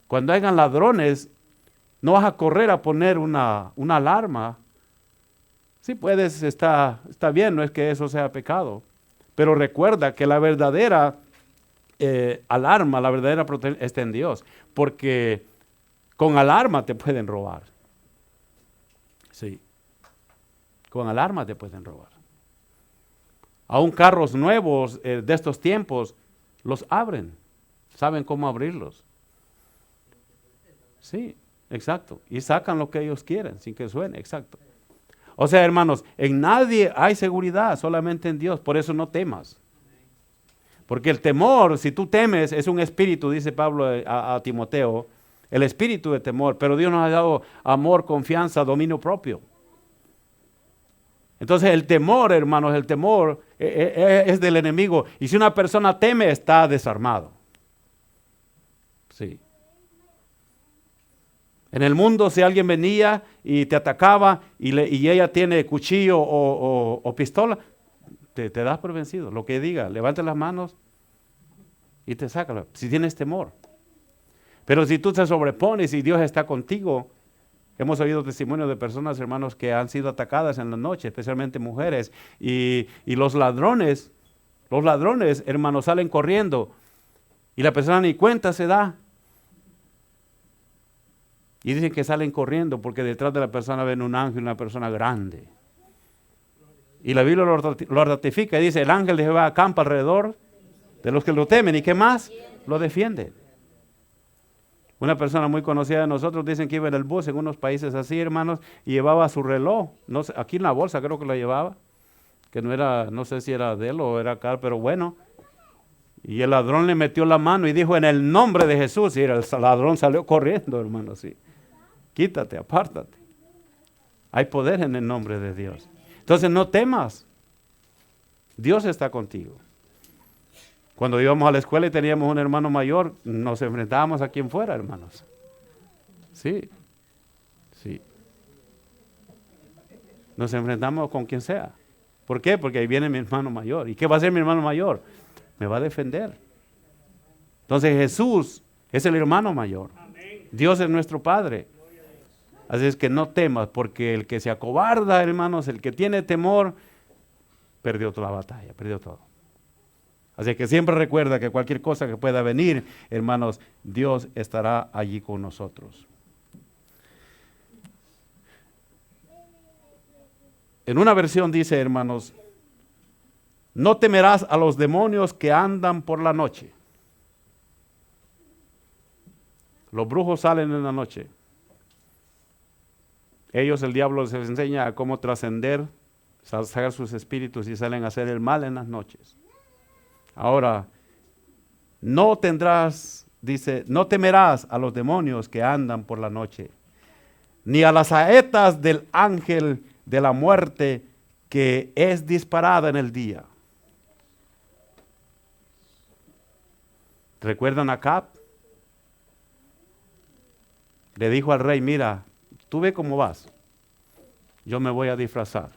cuando hayan ladrones, no vas a correr a poner una alarma. Si puedes, está bien, no es que eso sea pecado, pero recuerda que la verdadera alarma, la verdadera protección está en Dios, porque con alarma te pueden robar. Sí. Con alarma te pueden robar. Aún carros nuevos de estos tiempos los abren. Saben cómo abrirlos. Sí, exacto. Y sacan lo que ellos quieren sin que suene, exacto. O sea, hermanos, en nadie hay seguridad, solamente en Dios. Por eso no temas. Porque el temor, si tú temes, es un espíritu, dice Pablo a Timoteo, el espíritu de temor. Pero Dios nos ha dado amor, confianza, dominio propio. Entonces el temor, hermanos, el temor es del enemigo. Y si una persona teme, está desarmado. Sí. En el mundo, si alguien venía y te atacaba y ella tiene cuchillo o pistola, te das por vencido. Lo que diga, levanta las manos y te saca. Si tienes temor. Pero si tú te sobrepones y Dios está contigo, hemos oído testimonios de personas, hermanos, que han sido atacadas en la noche, especialmente mujeres, y los ladrones, hermanos, salen corriendo y la persona ni cuenta se da. Y dicen que salen corriendo porque detrás de la persona ven un ángel, una persona grande. Y la Biblia lo ratifica y dice, el ángel de Jehová acampa alrededor de los que lo temen. ¿Y qué más? Lo defiende. Una persona muy conocida de nosotros, dicen que iba en el bus en unos países así, hermanos, y llevaba su reloj. No sé, aquí en la bolsa creo que lo llevaba. Que no era, no sé si era de él o era acá, pero bueno. Y el ladrón le metió la mano y dijo, en el nombre de Jesús. Y el ladrón salió corriendo, hermano, sí. Quítate, apártate. Hay poder en el nombre de Dios. Entonces no temas. Dios está contigo. Cuando íbamos a la escuela y teníamos un hermano mayor, nos enfrentábamos a quien fuera, hermanos. Sí, sí. Nos enfrentamos con quien sea. ¿Por qué? Porque ahí viene mi hermano mayor. ¿Y qué va a hacer mi hermano mayor? Me va a defender. Entonces Jesús es el hermano mayor. Dios es nuestro Padre. Así es que no temas, porque el que se acobarda, hermanos, el que tiene temor, perdió toda la batalla, perdió todo. Así que siempre recuerda que cualquier cosa que pueda venir, hermanos, Dios estará allí con nosotros. En una versión dice, hermanos, no temerás a los demonios que andan por la noche. Los brujos salen en la noche. Ellos, el diablo les enseña a cómo trascender, sacar sus espíritus y salen a hacer el mal en las noches. Ahora, no tendrás, dice, no temerás a los demonios que andan por la noche, ni a las saetas del ángel de la muerte que es disparada en el día. ¿Recuerdan a Acab? Le dijo al rey, mira, tú ve cómo vas, yo me voy a disfrazar.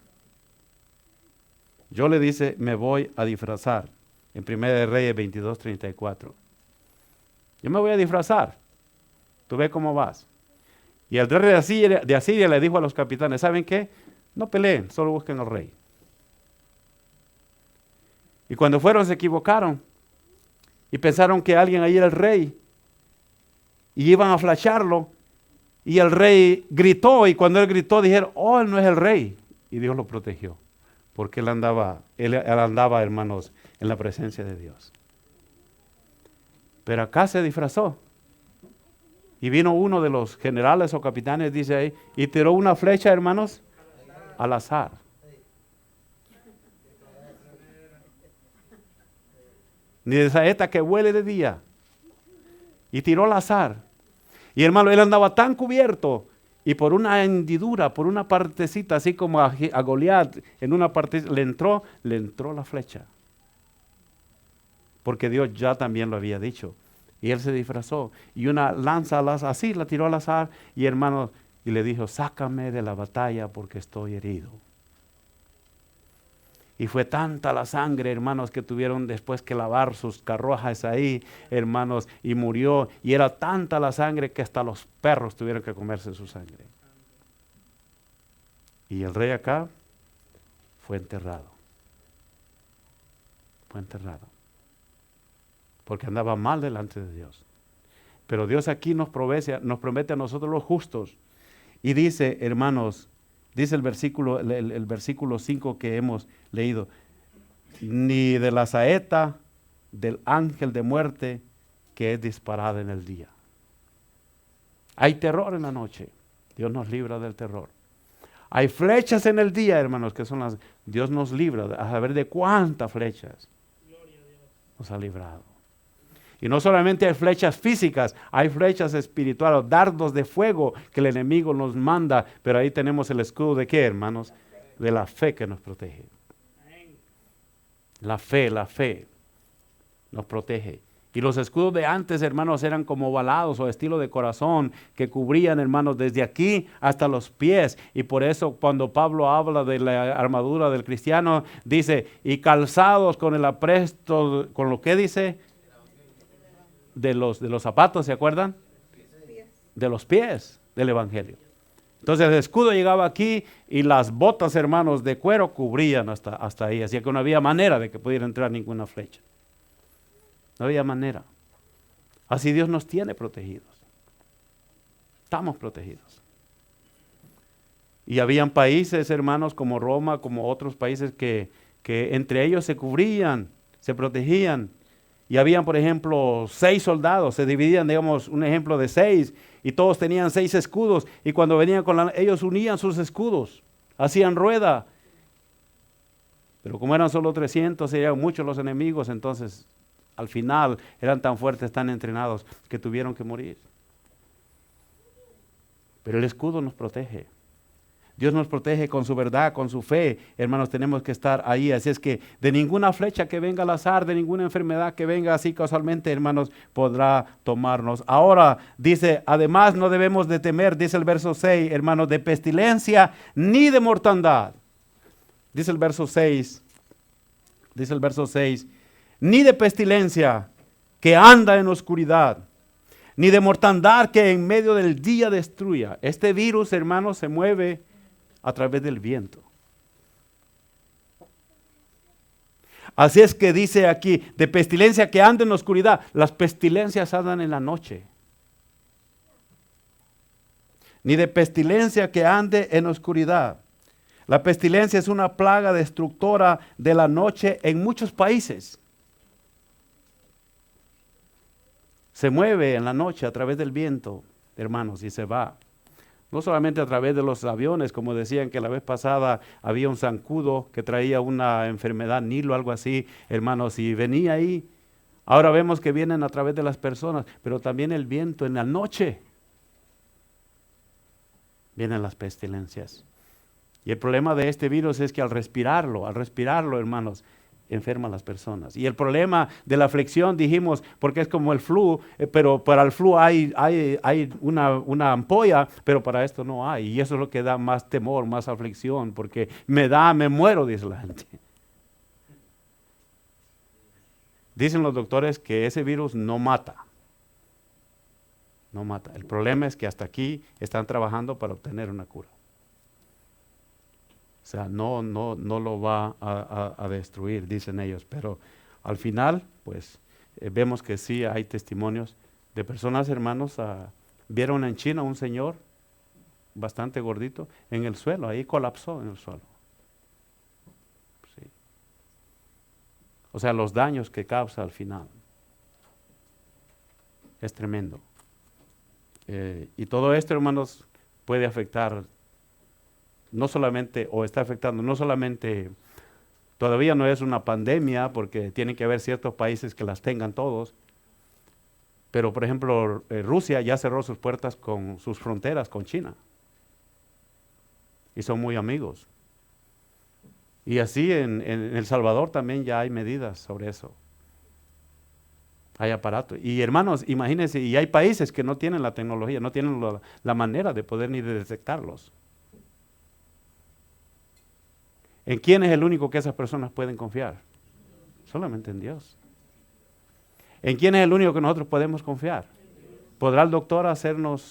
Yo le dice, me voy a disfrazar. En 1 de Reyes 22:34. Yo me voy a disfrazar. Tú ve cómo vas. Y el rey de Asiria le dijo a los capitanes, ¿saben qué? No peleen, solo busquen al rey. Y cuando fueron se equivocaron. Y pensaron que alguien ahí era el rey. Y iban a flasharlo. Y el rey gritó, y cuando él gritó dijeron, oh, él no es el rey. Y Dios lo protegió, porque él andaba, hermanos, en la presencia de Dios. Pero acá se disfrazó. Y vino uno de los generales o capitanes, dice ahí, y tiró una flecha, hermanos, al azar. Ni de saeta que huele de día. Y tiró al azar. Y hermano, él andaba tan cubierto y por una hendidura, por una partecita, así como a Goliat, en una parte le entró la flecha. Porque Dios ya también lo había dicho. Y él se disfrazó. Y una lanza así la tiró al azar. Y hermano, y le dijo, sácame de la batalla porque estoy herido. Y fue tanta la sangre, hermanos, que tuvieron después que lavar sus carruajes ahí, hermanos, y murió. Y era tanta la sangre que hasta los perros tuvieron que comerse su sangre. Y el rey acá fue enterrado. Fue enterrado. Porque andaba mal delante de Dios. Pero Dios aquí nos promete a nosotros los justos. Y dice, hermanos, dice el versículo 5 que hemos leído, ni de la saeta del ángel de muerte que es disparada en el día. Hay terror en la noche. Dios nos libra del terror. Hay flechas en el día, hermanos, que son las... Dios nos libra, a saber de cuántas flechas nos ha librado. Y no solamente hay flechas físicas, hay flechas espirituales, dardos de fuego que el enemigo nos manda, pero ahí tenemos el escudo de ¿qué, hermanos? De la fe que nos protege. La fe nos protege. Y los escudos de antes, hermanos, eran como ovalados o estilo de corazón que cubrían, hermanos, desde aquí hasta los pies. Y por eso cuando Pablo habla de la armadura del cristiano, dice, y calzados con el apresto, ¿con lo que dice? De los zapatos, ¿se acuerdan? de los pies del evangelio. Entonces el escudo llegaba aquí y las botas, hermanos, de cuero cubrían hasta ahí. Así que no había manera de que pudiera entrar ninguna flecha. No había manera. Así Dios nos tiene protegidos. Estamos protegidos. Y habían países, hermanos, como Roma, como otros países que entre ellos se cubrían, se protegían. Y habían, por ejemplo, 6 soldados, se dividían, digamos, un ejemplo de 6, y todos tenían 6 escudos, y cuando venían ellos unían sus escudos, hacían rueda. Pero como eran solo 300, eran muchos los enemigos, entonces al final eran tan fuertes, tan entrenados, que tuvieron que morir. Pero el escudo nos protege. Dios nos protege con su verdad, con su fe. Hermanos, tenemos que estar ahí. Así es que de ninguna flecha que venga al azar, de ninguna enfermedad que venga así casualmente, hermanos, podrá tomarnos. Ahora dice, además no debemos de temer, dice el verso 6, hermanos, de pestilencia ni de mortandad. Dice el verso 6, ni de pestilencia que anda en oscuridad, ni de mortandad que en medio del día destruya. Este virus, hermanos, se mueve a través del viento. Así es que dice aquí, de pestilencia que anda en la oscuridad. Las pestilencias andan en la noche. Ni de pestilencia que ande en oscuridad. La pestilencia es una plaga destructora de la noche en muchos países. Se mueve en la noche a través del viento, hermanos, y se va. No solamente a través de los aviones, como decían que la vez pasada había un zancudo que traía una enfermedad, Nilo, algo así, hermanos, y venía ahí. Ahora vemos que vienen a través de las personas, pero también el viento en la noche. Vienen las pestilencias. Y el problema de este virus es que al respirarlo, hermanos, enferma a las personas. Y el problema de la aflicción, dijimos, porque es como el flu, pero para el flu hay una ampolla, pero para esto no hay. Y eso es lo que da más temor, más aflicción, porque me muero, dice la gente. Dicen los doctores que ese virus no mata. No mata. El problema es que hasta aquí están trabajando para obtener una cura. O sea, no lo va a destruir, dicen ellos. Pero al final, pues, vemos que sí hay testimonios de personas, hermanos, vieron en China un señor bastante gordito en el suelo, ahí colapsó en el suelo. Sí. O sea, los daños que causa al final. Es tremendo. Y todo esto, hermanos, puede afectar no solamente, o está afectando, no solamente, todavía no es una pandemia, porque tienen que haber ciertos países que las tengan todos, pero por ejemplo, Rusia ya cerró sus puertas con sus fronteras con China, y son muy amigos. Y así en El Salvador también ya hay medidas sobre eso. Hay aparatos. Y hermanos, imagínense, y hay países que no tienen la tecnología, no tienen la manera de poder ni de detectarlos. ¿En quién es el único que esas personas pueden confiar? Solamente en Dios. ¿En quién es el único que nosotros podemos confiar? ¿Podrá el doctor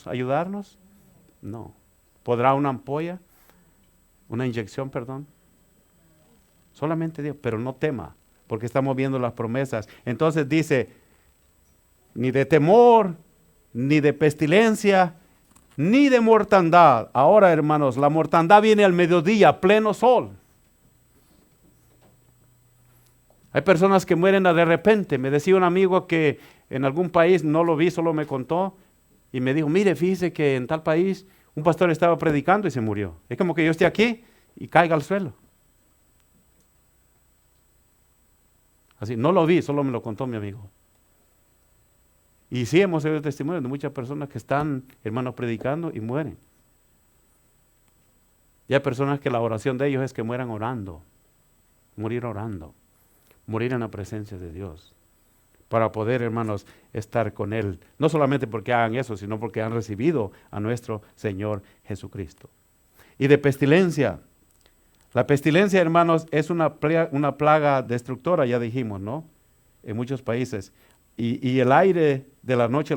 ayudarnos? No. ¿Podrá una ampolla? ¿Una inyección, perdón? Solamente Dios, pero no tema, porque estamos viendo las promesas. Entonces dice, ni de temor, ni de pestilencia, ni de mortandad. Ahora, hermanos, la mortandad viene al mediodía, pleno sol. Hay personas que mueren de repente. Me decía un amigo que en algún país, no lo vi, solo me contó, y me dijo, mire, fíjese que en tal país un pastor estaba predicando y se murió. Es como que yo esté aquí y caiga al suelo. Así, no lo vi, solo me lo contó mi amigo. Y sí hemos oído testimonios de muchas personas que están, hermanos, predicando y mueren. Y hay personas que la oración de ellos es que mueran orando, morir en la presencia de Dios, para poder, hermanos, estar con Él. No solamente porque hagan eso, sino porque han recibido a nuestro Señor Jesucristo. Y de pestilencia. La pestilencia, hermanos, es una plaga destructora, ya dijimos, ¿no? En muchos países. Y el aire de la noche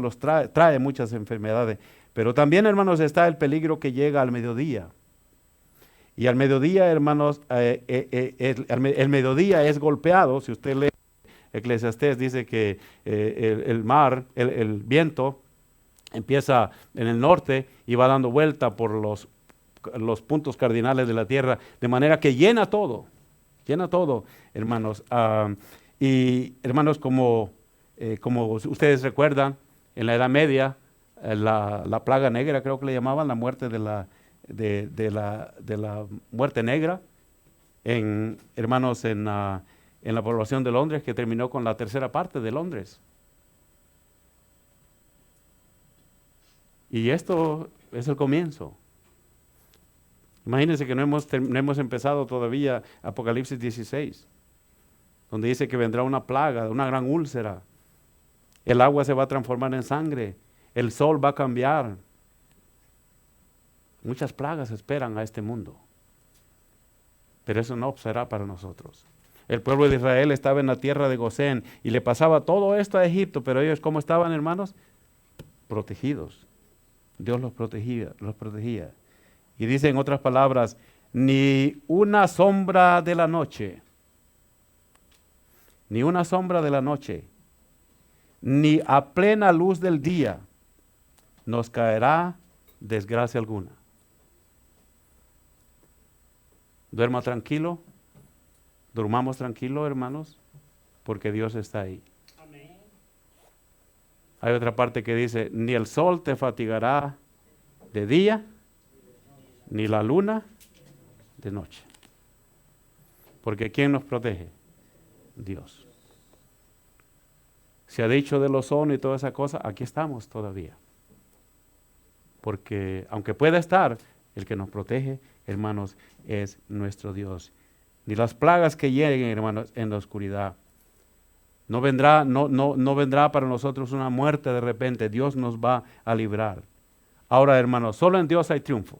trae muchas enfermedades. Pero también, hermanos, está el peligro que llega al mediodía. Y al mediodía, hermanos, el mediodía es golpeado. Si usted lee Eclesiastés, dice que el mar, el viento, empieza en el norte y va dando vuelta por los puntos cardinales de la tierra, de manera que llena todo, hermanos. Y hermanos, como ustedes recuerdan, en la Edad Media, la plaga negra, creo que le llamaban, la muerte de la muerte negra, hermanos, en la población de Londres, que terminó con la tercera parte de Londres. Y esto es el comienzo. Imagínense que no hemos empezado todavía Apocalipsis 16, donde dice que vendrá una plaga, una gran úlcera. El agua se va a transformar en sangre. El sol va a cambiar. Muchas plagas esperan a este mundo. Pero eso no será para nosotros. El pueblo de Israel estaba en la tierra de Gosén y le pasaba todo esto a Egipto, pero ellos, ¿cómo estaban, hermanos? Protegidos. Dios los protegía. Y dice en otras palabras, ni una sombra de la noche, ni a plena luz del día nos caerá desgracia alguna. Duerma tranquilo, durmamos tranquilo, hermanos, porque Dios está ahí. Amén. Hay otra parte que dice, ni el sol te fatigará de día, ni la luna de noche. Porque ¿quién nos protege? Dios. Se ha dicho del ozono y toda esa cosa, aquí estamos todavía. Porque aunque pueda estar, el que nos protege, hermanos, es nuestro Dios. Ni las plagas que lleguen, hermanos, en la oscuridad. No vendrá para nosotros una muerte de repente. Dios nos va a librar. Ahora, hermanos, solo en Dios hay triunfo.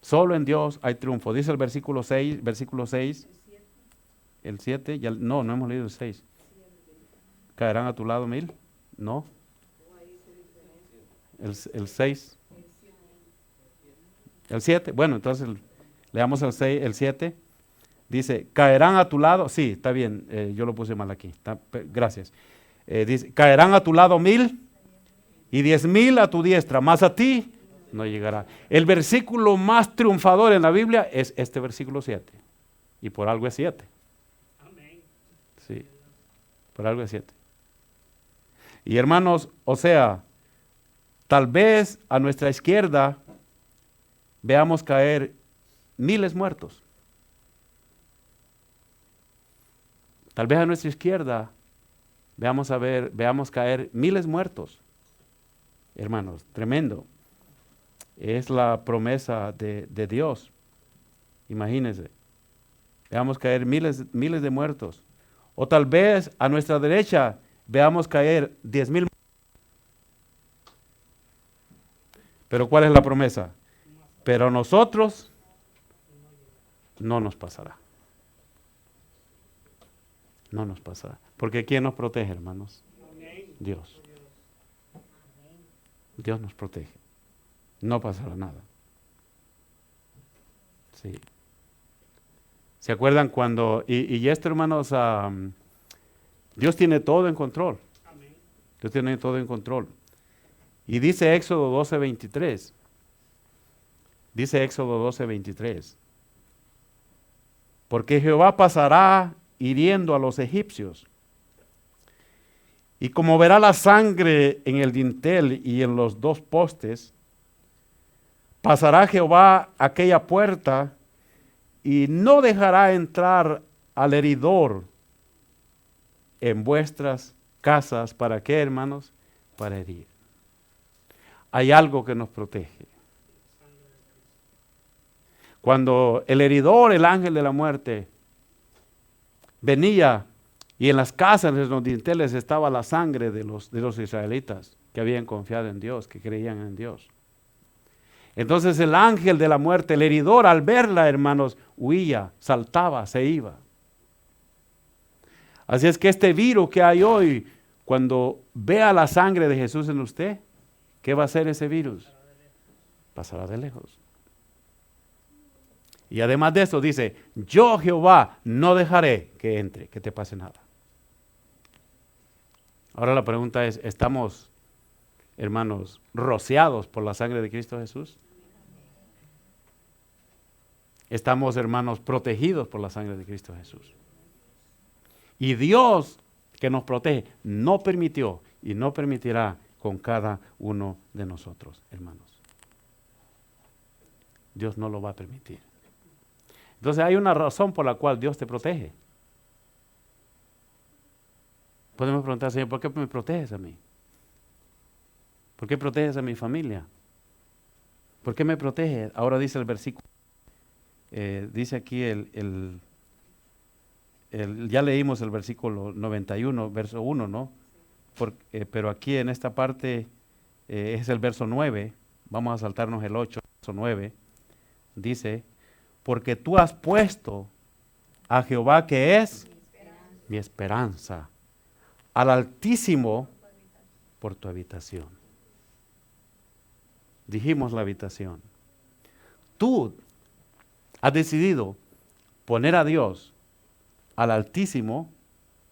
Solo en Dios hay triunfo. Dice el versículo 6, el 7, no hemos leído el 6. ¿Caerán a tu lado 1000? No. El 6. El 7, bueno, entonces leamos el 6, el 7. Dice, caerán a tu lado, sí, está bien, yo lo puse mal aquí, gracias. Dice, caerán a tu lado 1000 y 10,000 a tu diestra, mas a ti no llegará. El versículo más triunfador en la Biblia es este versículo 7. Y por algo es 7. Amén. Sí, por algo es 7. Y hermanos, o sea, tal vez a nuestra izquierda veamos caer miles muertos. Tal vez a nuestra izquierda veamos caer miles muertos. Hermanos, tremendo. Es la promesa de Dios. Imagínense. Veamos caer miles de muertos. O tal vez a nuestra derecha veamos caer 10,000. Pero ¿cuál es la promesa? Pero a nosotros no nos pasará. No nos pasará. Porque ¿quién nos protege, hermanos? Dios. Dios nos protege. No pasará nada. Sí. ¿Se acuerdan cuando, y esto, hermanos, Dios tiene todo en control. Dios tiene todo en control. Y dice Éxodo 12:23. Dice Éxodo 12:23. Porque Jehová pasará hiriendo a los egipcios. Y como verá la sangre en el dintel y en los dos postes, pasará Jehová aquella puerta y no dejará entrar al heridor en vuestras casas. ¿Para qué, hermanos? Para herir. Hay algo que nos protege. Cuando el heridor, el ángel de la muerte, venía y en las casas, en los dinteles, estaba la sangre de los israelitas que habían confiado en Dios, que creían en Dios. Entonces el ángel de la muerte, el heridor, al verla, hermanos, huía, saltaba, se iba. Así es que este virus que hay hoy, cuando vea la sangre de Jesús en usted, ¿qué va a hacer ese virus? Pasará de lejos. Y además de eso dice, yo Jehová no dejaré que entre, que te pase nada. Ahora la pregunta es, ¿estamos, hermanos, rociados por la sangre de Cristo Jesús? ¿Estamos, hermanos, protegidos por la sangre de Cristo Jesús? Y Dios, que nos protege, no permitió y no permitirá con cada uno de nosotros, hermanos. Dios no lo va a permitir. Entonces hay una razón por la cual Dios te protege. Podemos preguntar, Señor, ¿por qué me proteges a mí? ¿Por qué proteges a mi familia? ¿Por qué me protege? Ahora dice el versículo, dice aquí ya leímos el versículo 91, verso 1, ¿no? Pero aquí en esta parte es el verso 9, vamos a saltarnos el 8, verso 9, dice, porque tú has puesto a Jehová que es mi esperanza, al Altísimo por tu habitación. Dijimos la habitación. Tú has decidido poner a Dios, al Altísimo,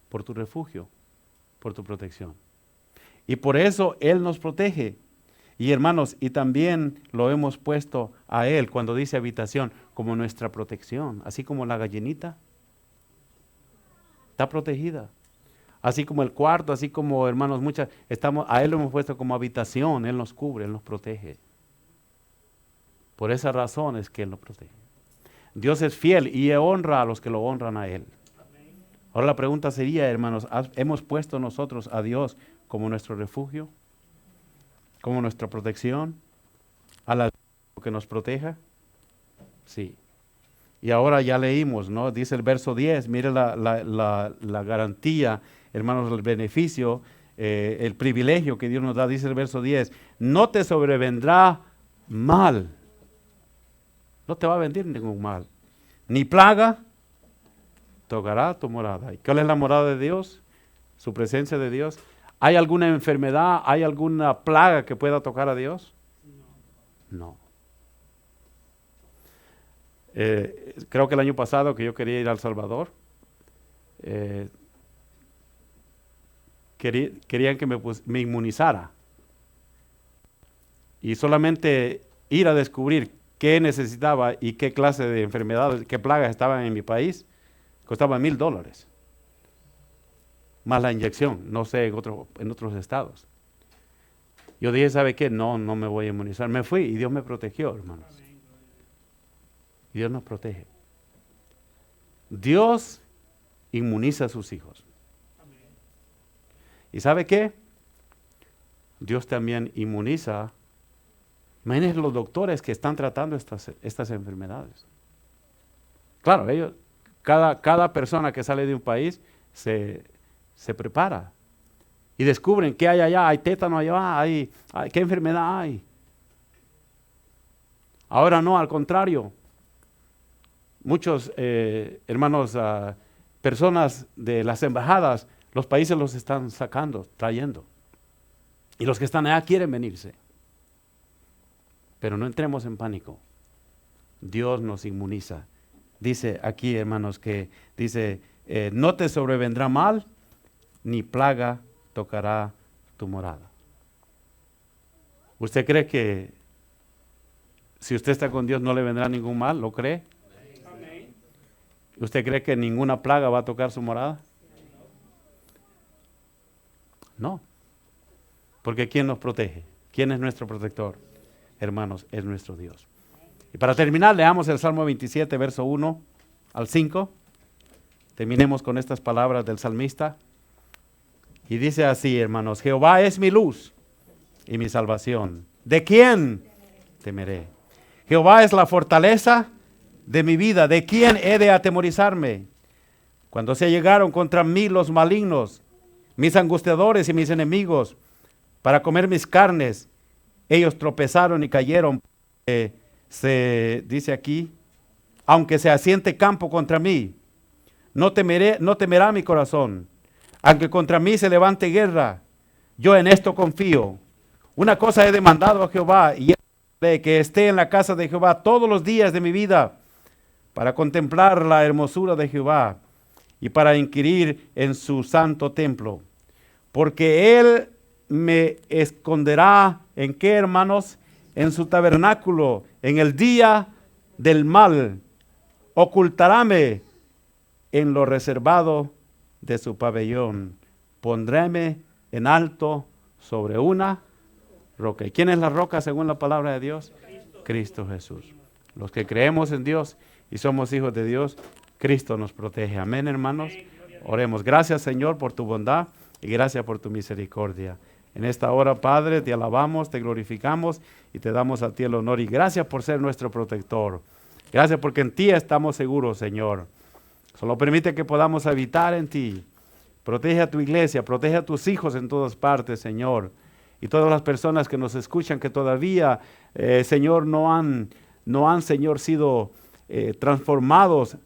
por tu refugio, por tu protección. Y por eso Él nos protege. Y hermanos, y también lo hemos puesto a Él cuando dice habitación como nuestra protección, así como la gallinita está protegida. Así como el cuarto, así como hermanos, a Él lo hemos puesto como habitación, Él nos cubre, Él nos protege. Por esa razón es que Él nos protege. Dios es fiel y honra a los que lo honran a Él. Ahora la pregunta sería, hermanos, ¿hemos puesto nosotros a Dios como nuestro refugio? ¿Como nuestra protección? ¿A que nos proteja? Sí. Y ahora ya leímos, ¿no? Dice el verso 10, mire la garantía, hermanos, el beneficio, el privilegio que Dios nos da, dice el verso 10, no te sobrevendrá mal. No te va a venir ningún mal. Ni plaga tocará tu morada. ¿Y cuál es la morada de Dios? Su presencia de Dios. ¿Hay alguna enfermedad, hay alguna plaga que pueda tocar a Dios? No. Creo que el año pasado que yo quería ir a El Salvador, querían que me inmunizara. Y solamente ir a descubrir qué necesitaba y qué clase de enfermedades, qué plagas estaban en mi país, costaba $1,000. Más la inyección, no sé, en otros estados. Yo dije, ¿sabe qué? No me voy a inmunizar. Me fui y Dios me protegió, hermanos. Dios nos protege. Dios inmuniza a sus hijos. ¿Y sabe qué? Dios también inmuniza. Imagínense los doctores que están tratando estas enfermedades. Claro, ellos, cada persona que sale de un país se prepara y descubren qué hay allá, hay tétano allá, qué enfermedad hay. Ahora no, al contrario. Muchos hermanos, personas de las embajadas, los países los están sacando, trayendo. Y los que están allá quieren venirse. Pero no entremos en pánico. Dios nos inmuniza. Dice aquí, hermanos, que dice, no te sobrevendrá mal, ni plaga tocará tu morada. ¿Usted cree que si usted está con Dios no le vendrá ningún mal? ¿Lo cree? ¿Usted cree que ninguna plaga va a tocar su morada? No. Porque ¿quién nos protege? ¿Quién es nuestro protector? Hermanos, es nuestro Dios. Y para terminar, leamos el Salmo 27, verso 1 al 5. Terminemos con estas palabras del salmista. Y dice así, hermanos, Jehová es mi luz y mi salvación. ¿De quién temeré? Jehová es la fortaleza de mi vida. ¿De quién he de atemorizarme? Cuando se llegaron contra mí los malignos, mis angustiadores y mis enemigos, para comer mis carnes, ellos tropezaron y cayeron. Dice aquí, aunque se asiente campo contra mí, no temerá mi corazón. Aunque contra mí se levante guerra, yo en esto confío. Una cosa he demandado a Jehová, y es de que esté en la casa de Jehová todos los días de mi vida, para contemplar la hermosura de Jehová y para inquirir en su santo templo. Porque él me esconderá, ¿en qué, hermanos? En su tabernáculo, en el día del mal. Ocultaráme en lo reservado de su pabellón. Pondréme en alto sobre una roca. ¿Y quién es la roca según la palabra de Dios? Cristo Jesús. Los que creemos en Dios y somos hijos de Dios, Cristo nos protege. Amén, hermanos. Oremos. Gracias, Señor, por tu bondad y gracias por tu misericordia. En esta hora, Padre, te alabamos, te glorificamos y te damos a ti el honor. Y gracias por ser nuestro protector. Gracias porque en ti estamos seguros, Señor. Solo permite que podamos habitar en ti. Protege a tu iglesia, protege a tus hijos en todas partes, Señor. Y todas las personas que nos escuchan que todavía, Señor, no han, Señor, sido transformados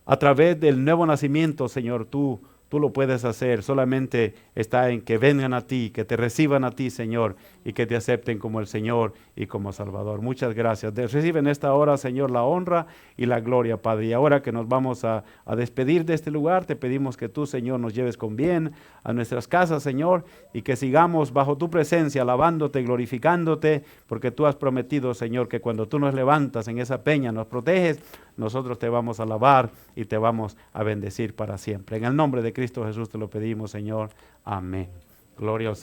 a través del nuevo nacimiento, Señor, tú lo puedes hacer. Solamente está en que vengan a ti, que te reciban a ti, Señor, y que te acepten como el Señor y como Salvador. Muchas gracias. Recibe en esta hora, Señor, la honra y la gloria, Padre. Y ahora que nos vamos a despedir de este lugar, te pedimos que tú, Señor, nos lleves con bien a nuestras casas, Señor, y que sigamos bajo tu presencia, alabándote, glorificándote, porque tú has prometido, Señor, que cuando tú nos levantas en esa peña, nos proteges, nosotros te vamos a alabar y te vamos a bendecir para siempre. En el nombre de Cristo Jesús te lo pedimos, Señor. Amén. Gloria al Señor.